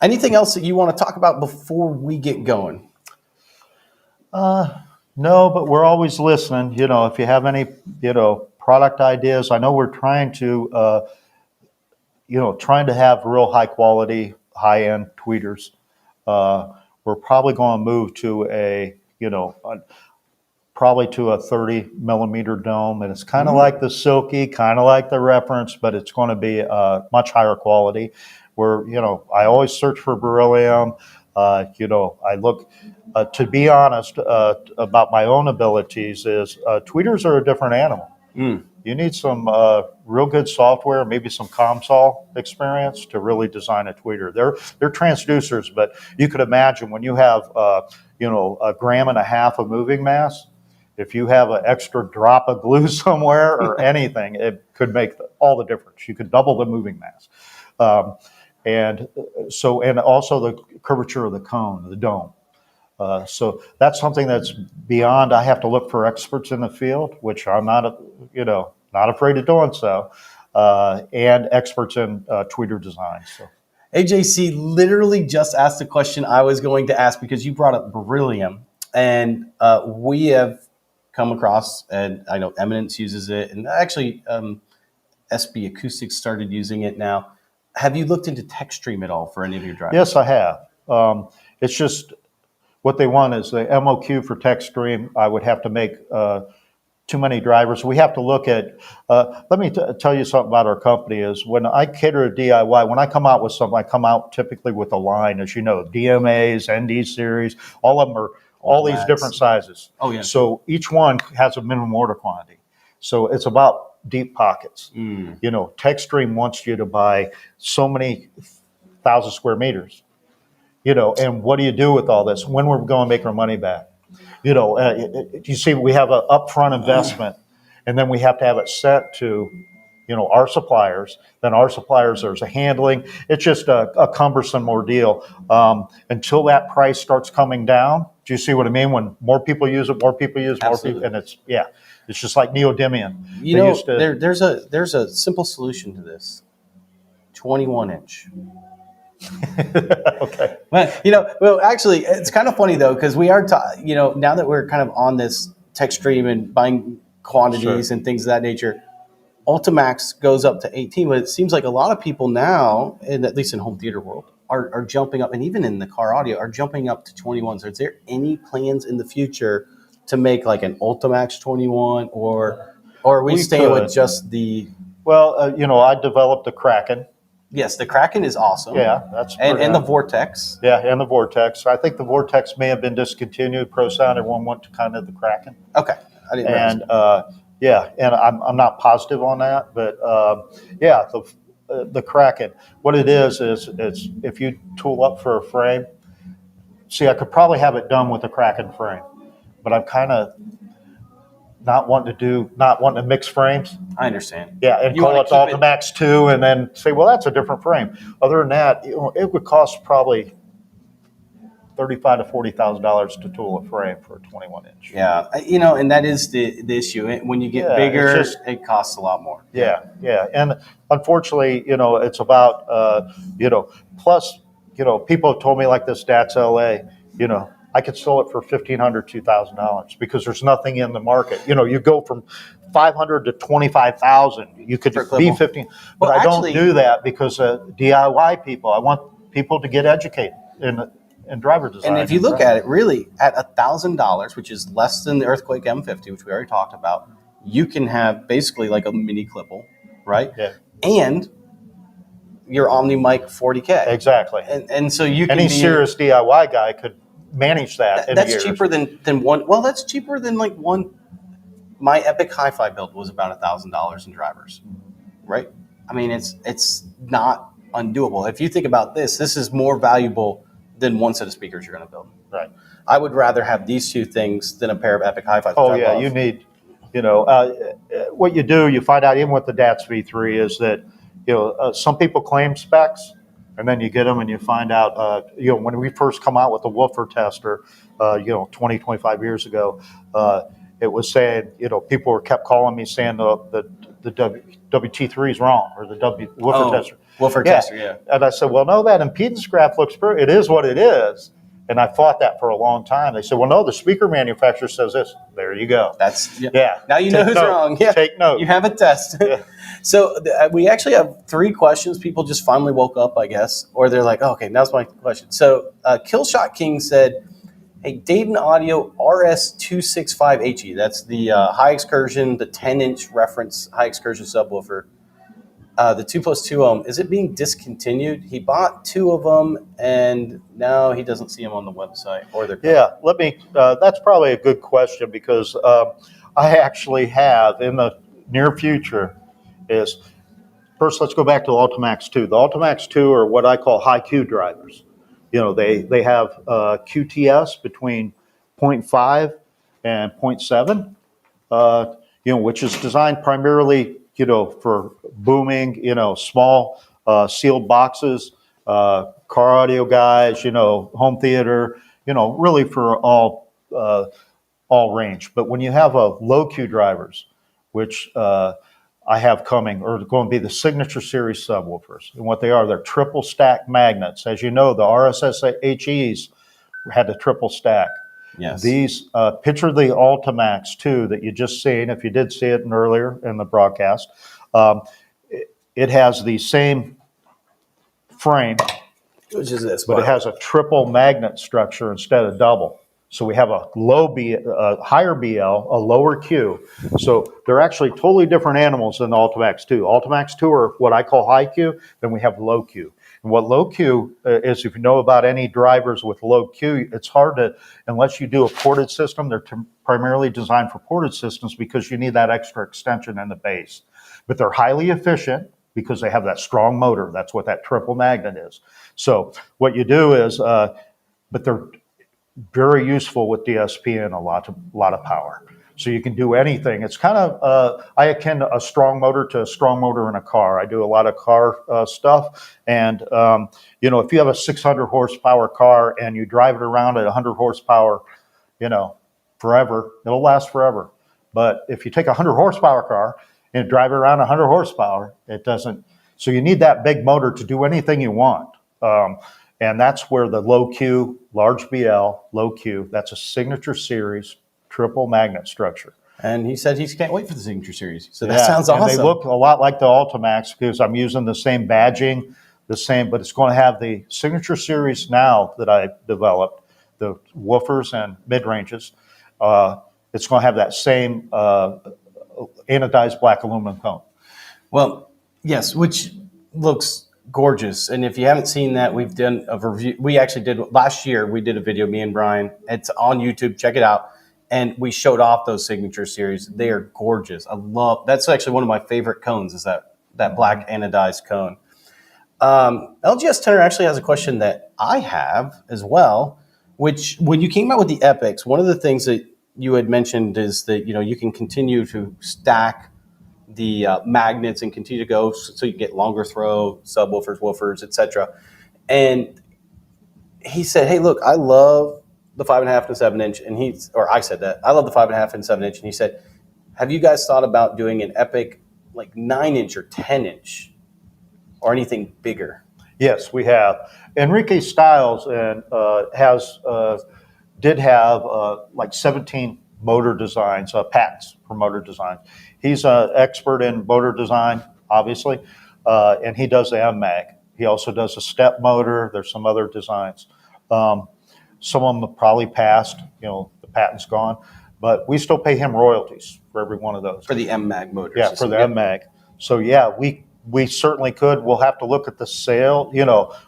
Anything else that you want to talk about before we get going? No, but we're always listening. If you have any, product ideas, I know we're trying to trying to have real high quality, high end tweeters. We're probably going to move to probably to a 30 millimeter dome, and it's kind of like the Silky, kind of like the Reference, but it's going to be much higher quality. Where I always search for beryllium. I look. To be honest, about my own abilities, is tweeters are a different animal. You need some real good software, maybe some COMSOL experience to really design a tweeter. They're transducers, but you could imagine when you have a gram and a half of moving mass. If you have an extra drop of glue somewhere or anything, it could make all the difference. You could double the moving mass. And also the curvature of the cone, the dome. So that's something that's beyond. I have to look for experts in the field, which I'm not afraid of doing so, and experts in tweeter design. So AJC literally just asked the question I was going to ask because you brought up beryllium, and we have come across, and I know Eminence uses it, and actually SB Acoustics started using it now. Have you looked into TechStream at all for any of your drivers? Yes, I have. It's just what they want is the MOQ for TechStream. I would have to make too many drivers. We have to look at, let me tell you something about our company is when I cater to DIY, when I come out with something, I come out typically with a line, as you know, DMAs, ND series, all of them are all these different sizes. Oh, yeah. So each one has a minimum order quantity. So it's about deep pockets. TechStream wants you to buy so many thousand square meters, and what do you do with all this? When we're going to make our money back? You see, we have an upfront investment, and then we have to have it sent to, our suppliers. Then our suppliers, there's a handling. It's just a cumbersome ordeal until that price starts coming down. Do you see what I mean? When more people use it, more people use more people, and it's just like neodymium. There's a simple solution to this: 21-inch. Okay. Well, actually, it's kind of funny though because we are, now that we're kind of on this TechStream and buying quantities and things of that nature, Ultimax goes up to 18, but it seems like a lot of people now, and at least in home theater world, are jumping up, and even in the car audio, are jumping up to 21. So, is there any plans in the future to make like an Ultimax 21, or are we staying with just the? Well, I developed the Kraken. Yes, the Kraken is awesome. Yeah, that's and the Vortex. Yeah, and the Vortex. I think the Vortex may have been discontinued. Pro Sound, everyone went to kind of the Kraken. Okay, I didn't realize. And I'm not positive on that, but the Kraken. What it is it's if you tool up for a frame. See, I could probably have it done with a Kraken frame, but I'm kind of not wanting to mix frames. I understand. Yeah, and call it Ultimax 2 and then say, well, that's a different frame. Other than that, it would cost probably $35,000 to $40,000 to tool a frame for a 21-inch. Yeah, and that is the issue. When you get bigger, it costs a lot more. Yeah. And unfortunately, it's about, plus, people have told me like this Stats LA, I could sell it for $1,500, $2,000 because there's nothing in the market. You go from $500 to $25,000. You could be 15, but I don't do that because DIY people. I want people to get educated in driver design. And if you look at it, really, at $1,000, which is less than the Earthquake M50, which we already talked about, you can have basically like a mini clipple, right? Yeah. And your Omni Mic 40K. Exactly. And so you can any serious DIY guy could manage that. That's cheaper than one. Well, that's cheaper than like one. My Epic Hi-Fi build was about $1,000 in drivers, right? I mean, it's not undoable. If you think about this is more valuable than one set of speakers you're going to build. Right. I would rather have these two things than a pair of Epic Hi-Fi. Oh yeah, you need. What you do, you find out even with the DATS V3 is that some people claim specs. And then you get them and you find out, when we first come out with the woofer tester, 20, 25 years ago, it was saying, people kept calling me saying the WT3 is wrong or the woofer tester. Woofer tester, yeah. And I said, well, no, that impedance graph looks pretty. It is what it is. And I fought that for a long time. They said, well, no, the speaker manufacturer says this. There you go. That's Yeah. Now you know Take who's note. wrong. Yeah. Take note. You have a test. Yeah. So we actually have 3 questions. People just finally woke up, I guess, or they're like, oh, okay, now's my question. So Killshot King said, hey, Dayton Audio RS265HE. That's the high excursion, the 10-inch reference high excursion subwoofer. The 2+2 ohm, is it being discontinued? He bought 2 of them, and now he doesn't see them on the website or their. Yeah, let me. That's probably a good question because I actually have in the near future is first. Let's go back to the Ultimax 2. The Ultimax 2 are what I call high Q drivers. You know, they have QTS between zero point 0.5 and 0.7. Which is designed primarily, for booming, small sealed boxes, car audio guys, home theater, really for all range. But when you have a low Q drivers, which I have coming, are going to be the Signature Series subwoofers, and what they are, they're triple stack magnets. As you know, the RSSHEs had the triple stack. Yes. These picture the Ultimax 2 that you just seen. If you did see it earlier in the broadcast, it has the same frame, Which is this, but it has a triple magnet structure instead of double. So we have a higher BL, a lower Q. So they're actually totally different animals than the Ultimax 2. Ultimax 2 are what I call high Q, then we have low Q. And what low Q is, if you know about any drivers with low Q, it's hard to, unless you do a ported system, they're primarily designed for ported systems because you need that extra extension in the base. But they're highly efficient because they have that strong motor. That's what that triple magnet is. So what you do is, but they're very useful with DSP and a lot of power. So you can do anything. It's kind of, I akin a strong motor to a strong motor in a car. I do a lot of car stuff. And, if you have a 600 horsepower car and you drive it around at 100 horsepower, forever, it'll last forever. But if you take a 100 horsepower car and drive it around 100 horsepower, it doesn't. So you need that big motor to do anything you want. And that's where the low Q, large BL, low Q, that's a Signature Series triple magnet structure. And he said he can't wait for the Signature Series. So that sounds awesome. And they look a lot like the Ultimax because I'm using the same badging, but it's going to have the Signature Series now that I developed, the woofers and mid-ranges. It's going to have that same anodized black aluminum cone. Well, yes, which looks gorgeous. And if you haven't seen that, we've done a review. We actually did last year. We did a video, me and Brian. It's on YouTube. Check it out. And we showed off those Signature Series. They are gorgeous. That's actually one of my favorite cones is that black anodized cone. LGS Tenor actually has a question that I have as well, which when you came out with the Epics, one of the things that you had mentioned is that, you can continue to stack the magnets and continue to go so you get longer throw, subwoofers, woofers, etc. And he said, hey, look, I love the 5.5 and 7-inch. And I said that, I love the 5.5 and 7-inch. And he said, have you guys thought about doing an Epic like 9-inch or 10-inch or anything bigger? Yes, we have. Enrique Stiles did have like 17 motor designs, patents for motor design. He's an expert in motor design, obviously, and he does the M-Mag. He also does a step motor. There's some other designs. Some of them have probably passed, the patent's gone, but we still pay him royalties for every one of those. For the M-Mag motor. Yeah, for the M-Mag. So yeah, we certainly could. We'll have to look at the sale.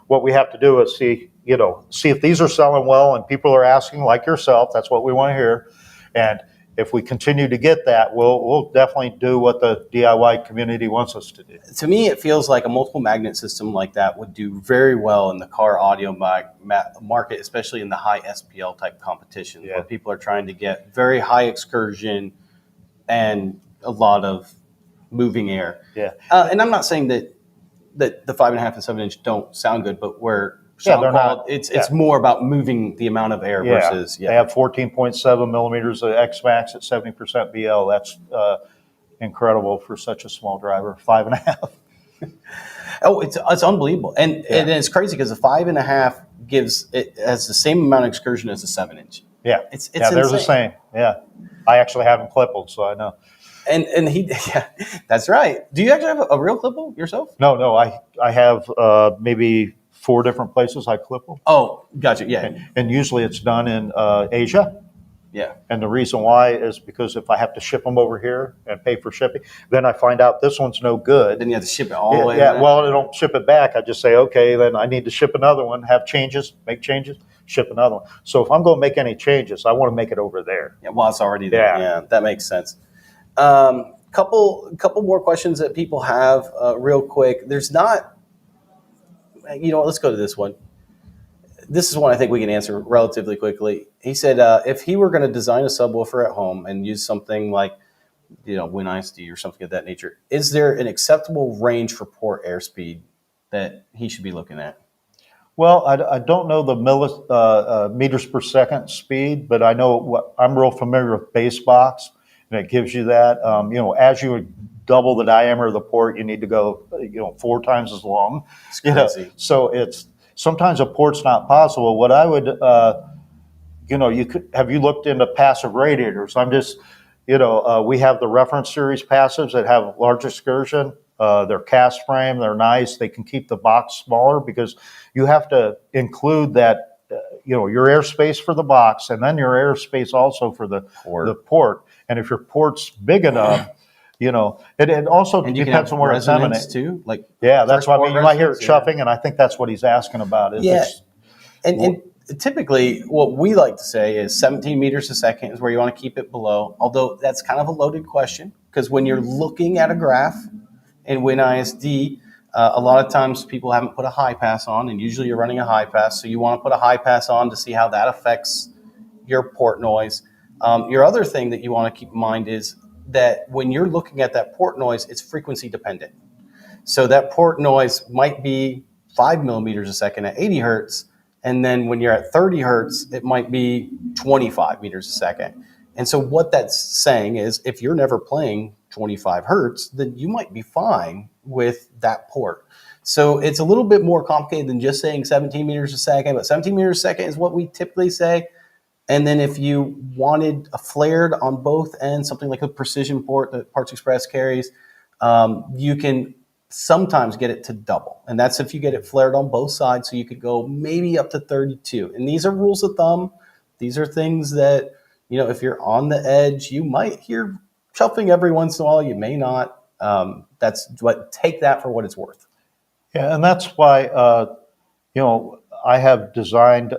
What we have to do is see if these are selling well and people are asking like yourself. That's what we want to hear. And if we continue to get that, we'll definitely do what the DIY community wants us to do. To me, it feels like a multiple magnet system like that would do very well in the car audio market, especially in the high SPL type competition, where people are trying to get very high excursion and a lot of moving air. Yeah. And I'm not saying that the 5.5 and 7-inch don't sound good, but where they're not. It's more about moving the amount of air versus. They have 14.7 millimeters of X-Max at 70% BL. That's incredible for such a small driver. 5.5. Oh, it's unbelievable, and it's crazy because the 5.5 it has the same amount of excursion as a 7-inch. Yeah, It's yeah. There's the insane. same. Yeah, I actually have them clippled, so I know. And he, yeah, that's right. Do you actually have a real clipple yourself? No, I have maybe 4 different places I clip them, Oh, gotcha. Yeah, and usually it's done in Asia. yeah. And the reason why is because if I have to ship them over here and pay for shipping, then I find out this one's no good. Then you have to ship it all the Yeah, way. yeah. back. Well, I don't ship it back. I just say, okay, then I need to ship another one, have changes, make changes, ship another one. So if I'm going to make any changes, I want to make it over there. Yeah, well, it's already there. Yeah. Yeah, that makes sense. Couple more questions that people have, real quick. There's not, let's go to this one. This is one I think we can answer relatively quickly. He said, if he were going to design a subwoofer at home and use something like, Win ISD or something of that nature, is there an acceptable range for port airspeed that he should be looking at? Well, I don't know the meters per second speed, but I know I'm real familiar with base box, and it gives you that. As you double the diameter of the port, you need to go, 4 times as long. It's crazy. So it's sometimes a port's not possible. What I would, have you looked into passive radiators? I'm just, we have the reference series passives that have large excursion. They're cast frame. They're nice. They can keep the box smaller because you have to include that, your airspace for the box and then your airspace also for the port. And if your port's big enough, it also And you can depends have on where it's resonance emanating. too, like Yeah, that's first what I port mean. You might hear it resonance, chuffing, and I think that's what he's asking about. And typically, what we like to say is 17 meters a second is where you want to keep it below. Although that's kind of a loaded question because when you're looking at a graph in Win ISD, a lot of times people haven't put a high pass on, and usually you're running a high pass, so you want to put a high pass on to see how that affects your port noise. Your other thing that you want to keep in mind is that when you're looking at that port noise, it's frequency dependent. So that port noise might be 5 millimeters a second at 80 hertz. And then when you're at 30 hertz, it might be 25 meters a second. And so what that's saying is if you're never playing 25 hertz, then you might be fine with that port. So it's a little bit more complicated than just saying 17 meters a second, but 17 meters a second is what we typically say. And then if you wanted a flared on both ends, something like a precision port that Parts Express carries, you can sometimes get it to double. And that's if you get it flared on both sides. So you could go maybe up to 32. And these are rules of thumb. These are things that, if you're on the edge, you might hear chuffing every once in a while. You may not. Take that for what it's worth. Yeah, and that's why, I have designed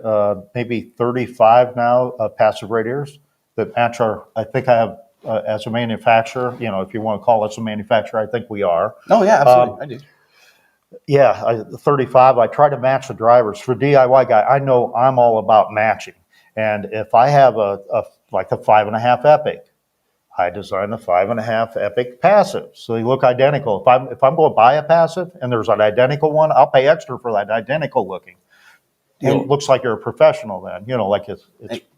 maybe 35 now passive radiators that match I think I have as a manufacturer, if you want to call us a manufacturer, I think we are. Oh, yeah, absolutely. I do. Yeah, 35. I try to match the drivers. For DIY guy, I know I'm all about matching. And if I have like a 5.5 Epic, I design a 5.5 Epic passive. So they look identical. If I'm going to buy a passive and there's an identical one, I'll pay extra for that identical looking. It looks like you're a professional then, like it's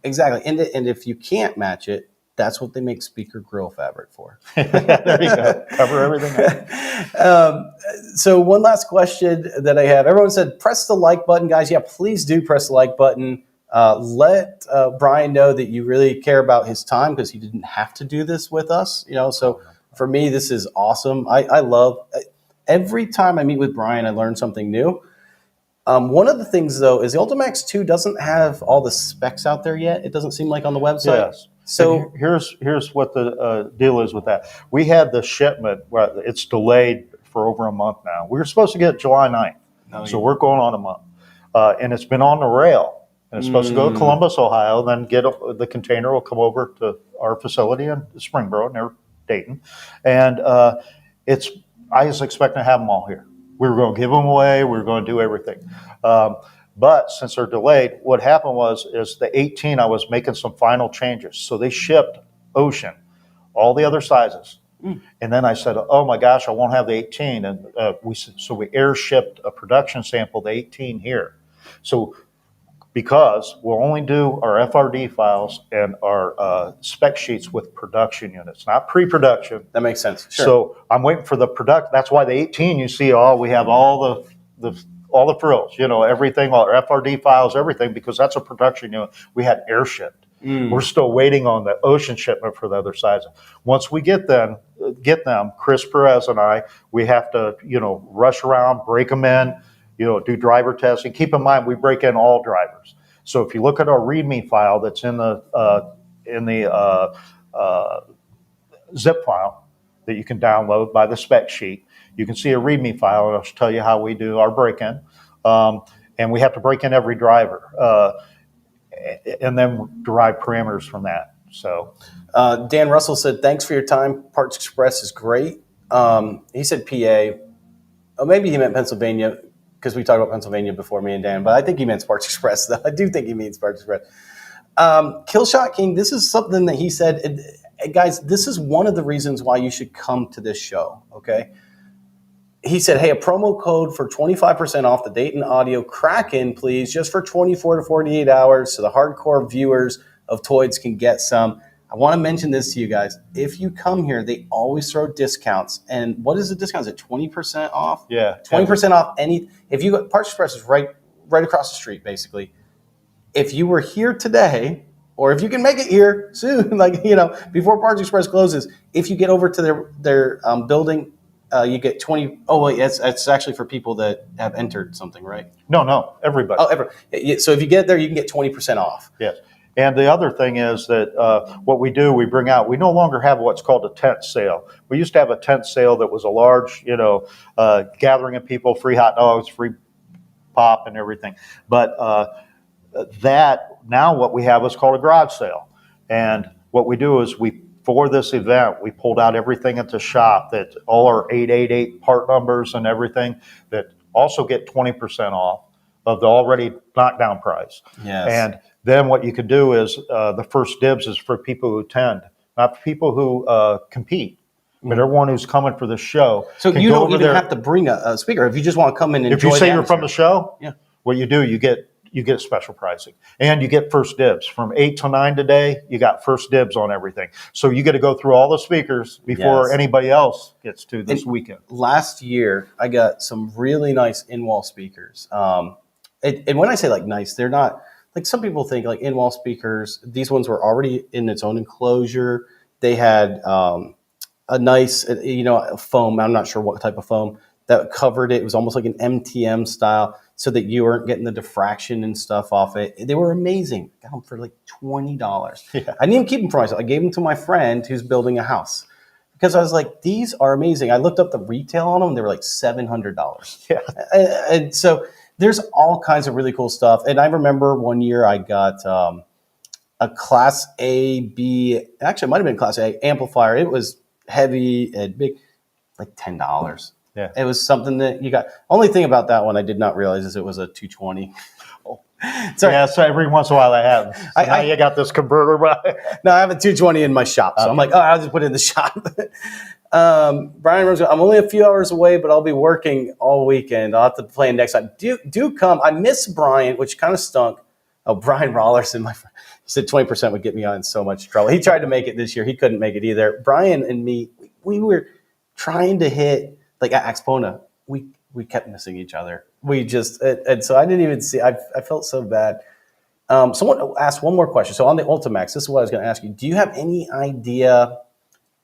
exactly. And if you can't match it, that's what they make speaker grill fabric for. There you go. Cover everything up. So one last question that I have. Everyone said, press the like button, guys. Yeah, please do press the like button. Let Brian know that you really care about his time because he didn't have to do this with us. So for me, this is awesome. I love every time I meet with Brian, I learn something new. One of the things, though, is the Ultimax 2 doesn't have all the specs out there yet. It doesn't seem like on the website. Yes. So here's what the deal is with that. We had the shipment where it's delayed for over a month now. We were supposed to get July 9th, so we're going on a month. And it's been on the rail. And it's supposed to go to Columbus, Ohio, then the container will come over to our facility in Springboro near Dayton. And I was expecting to have them all here. We were going to give them away. We were going to do everything. But since they're delayed, what happened is the 18, I was making some final changes. So they shipped Ocean, all the other sizes. And then I said, oh my gosh, I won't have the 18. And we air shipped a production sample, the 18 here. So because we'll only do our FRD files and our spec sheets with production units, not pre-production. That makes sense. Sure. So I'm waiting for the product. That's why the 18 you see, we have all the all the frills, everything, all our FRD files, everything, because that's a production unit. We had air shipped. We're still waiting on the ocean shipment for the other sides. Once we get them, Chris Perez and I, we have to, rush around, break them in, do driver testing. Keep in mind, we break in all drivers. So if you look at our README file that's in the zip file that you can download by the spec sheet, you can see a README file, and it'll tell you how we do our break-in. And we have to break in every driver. And then derive parameters from that. So, Dan Russell said, "Thanks for your time. Parts Express is great." He said PA. Oh, maybe he meant Pennsylvania because we talked about Pennsylvania before, me and Dan. But I think he meant Parts Express, though. I do think he means Parts Express. Killshot King. This is something that he said, guys. This is one of the reasons why you should come to this show. Okay. He said, "Hey, a promo code for 25% off the Dayton Audio Kraken, please, just for 24 to 48 hours so the hardcore viewers of Toids can get some." I want to mention this to you guys. If you come here, they always throw discounts. And what is the discount? Is it 20% off? Yeah. 20% off any. If you go, Parts Express is right across the street, basically. If you were here today, or if you can make it here soon, before Parts Express closes, if you get over to their building, you get 20. Oh, wait, it's actually for people that have entered something, right? No, everybody. Oh, so if you get there, you can get 20% off. Yes. And the other thing is that what we do, we bring out, we no longer have what's called a tent sale. We used to have a tent sale that was a large, gathering of people, free hot dogs, free pop and everything. But that, now what we have is called a garage sale. And what we do is for this event, we pulled out everything at the shop, that all our 888 part numbers and everything that also get 20% off of the already knockdown price. Yes. And then what you could do is the first dibs is for people who attend, not for people who compete, but everyone who's coming for the show. So you don't even have to bring a speaker. If you just want to come in and enjoy if you say you're from the show, yeah, what you do, you get special pricing, and you get first dibs from 8 to 9 today. You got first dibs on everything, so you get to go through all the speakers before anybody else gets to this weekend. Last year, I got some really nice in-wall speakers, and when I say nice, they're not some people think in-wall speakers. These ones were already in its own enclosure. They had a nice, foam. I'm not sure what type of foam that covered it. It was almost like an MTM style, so that you weren't getting the diffraction and stuff off it. They were amazing. Got them for $20. Yeah. I didn't even keep them for myself. I gave them to my friend who's building a house because I was like, these are amazing. I looked up the retail on them. They were $700. Yeah. And so there's all kinds of really cool stuff. And I remember one year I got a Class A, B, actually it might have been Class A amplifier. It was heavy and big, $10. Yeah. It was something that you got. Only thing about that one I did not realize is it was a 220. Sorry. Yeah, so every once in a while that happens. So now you got this converter. No, I have a 220 in my shop, so I'm like, I'll just put it in the shop. Brian Rose, I'm only a few hours away, but I'll be working all weekend. I'll have to plan next time. Do come. I miss Brian, which kind of stunk. Oh, Brian Rollerson, my friend. He said 20% would get me in so much trouble. He tried to make it this year. He couldn't make it either. Brian and me, we were trying to hit, at Axpona, we kept missing each other. We just, and so I didn't even see, I felt so bad. Someone asked one more question. So on the Ultimax, this is what I was going to ask you. Do you have any idea,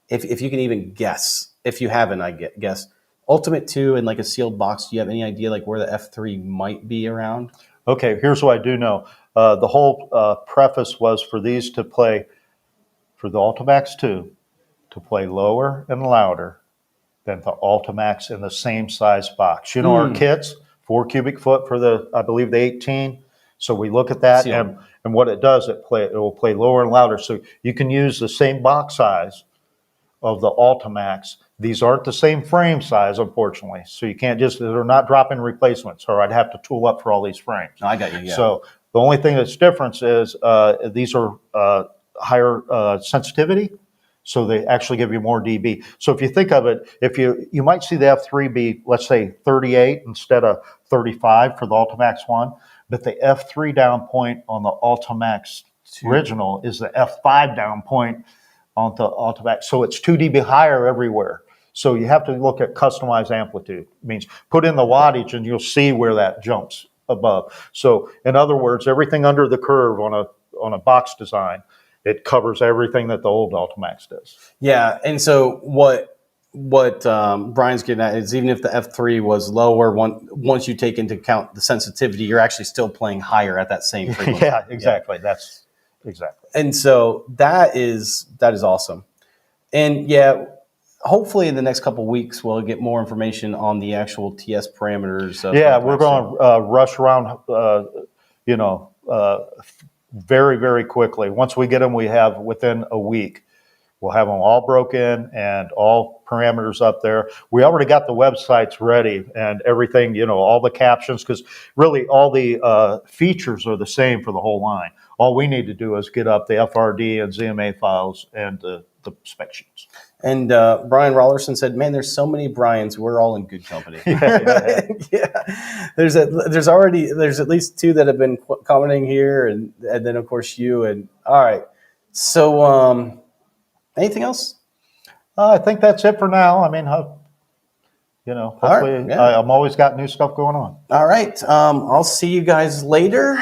if you can even guess, if you haven't, I guess, Ultimate 2 in a sealed box, do you have any idea where the F3 might be around? Okay, here's what I do know. The whole preface was for these to play, for the Ultimax 2, to play lower and louder than the Ultimax in the same size box. Our kits, 4 cubic foot for I believe the 18. So we look at that, and what it does, it will play lower and louder. So you can use the same box size of the Ultimax. These aren't the same frame size, unfortunately. So you can't they're not drop-in replacements, or I'd have to tool up for all these frames. No, I got you, yeah. So the only thing that's different is these are higher sensitivity. So they actually give you more dB. So if you think of it, if you might see the F3 be, let's say, 38 instead of 35 for the Ultimax 1, but the F3 down point on the Ultimax original is the F5 down point on the Ultimax. So it's 2 dB higher everywhere. So you have to look at customized amplitude. It means put in the wattage and you'll see where that jumps above. So in other words, everything under the curve on a box design, it covers everything that the old Ultimax does. Yeah, and so what Brian's getting at is even if the F3 was lower, once you take into account the sensitivity, you're actually still playing higher at that same frequency. Yeah, exactly. Yeah. That's exactly. And so that is awesome. And yeah, hopefully in the next couple of weeks we'll get more information on the actual TS parameters. Yeah, we're going to rush around, very, very quickly. Once we get them, we have within a week. We'll have them all broken and all parameters up there. We already got the websites ready and everything, all the captions, because really all the features are the same for the whole line. All we need to do is get up the FRD and ZMA files and the spec sheets. And Brian Rollerson said, "Man, there's so many Brians. We're all in good company." Yeah. There's at least two that have been commenting here, and then of course you. And all right, so anything else? I think that's it for now. I mean, hopefully, right, yeah. I'm always got new stuff going on. All right, I'll see you guys later.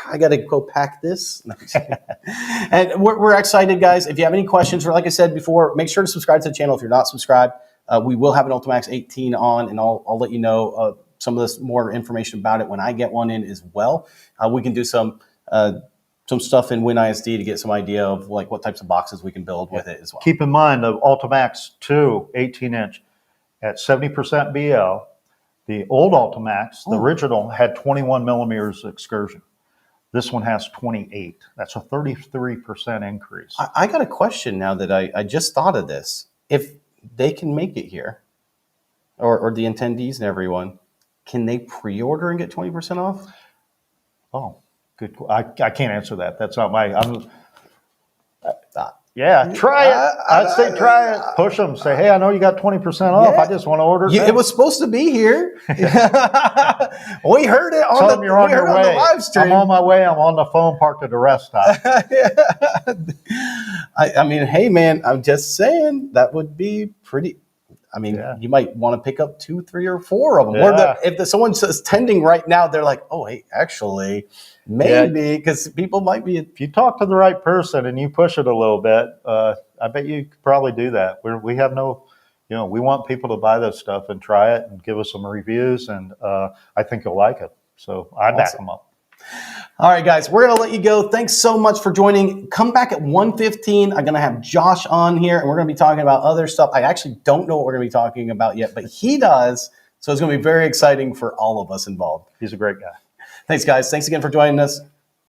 I got to go pack this. No, and we're excited, guys. If you have any questions, or like I said before, make sure to subscribe to the channel if you're not subscribed. We will have an Ultimax 18 on, and I'll let you know some of this more information about it when I get one in as well. We can do some stuff in WinISD to get some idea of like what types of boxes we can build with it as well. Keep in mind the Ultimax 2 18-inch at 70% BL. The old Ultimax, the original, had 21 millimeters excursion. This one has 28. That's a 33% increase. I got a question now that I just thought of this. If they can make it here, or the attendees and everyone, can they pre-order and get 20% off? Oh, good. I can't answer that. That's not my. Yeah, try it. I'd say try it. Push them. Say, hey, I know you got 20% off. Yeah. I just want to order. It was supposed to be here. We heard it on the live stream. I'm on my way. I'm on the phone parked at the rest stop. I mean, hey, man, I'm just saying that would be pretty. I mean, you might want to pick up 2, 3, or 4 of them. Yeah. Or if someone's tending right now, they're like, oh, hey, actually, maybe, because people might be. If you talk to the right person and you push it a little bit, I bet you could probably do that. We have no, we want people to buy this stuff and try it and give us some reviews, and I think you'll like it. So I back them up. All right, guys, we're going to let you go. Thanks so much for joining. Come back at 1:15. I'm going to have Josh on here, and we're going to be talking about other stuff. I actually don't know what we're going to be talking about yet, but he does. So it's going to be very exciting for all of us involved. He's a great guy. Thanks, guys. Thanks again for joining us.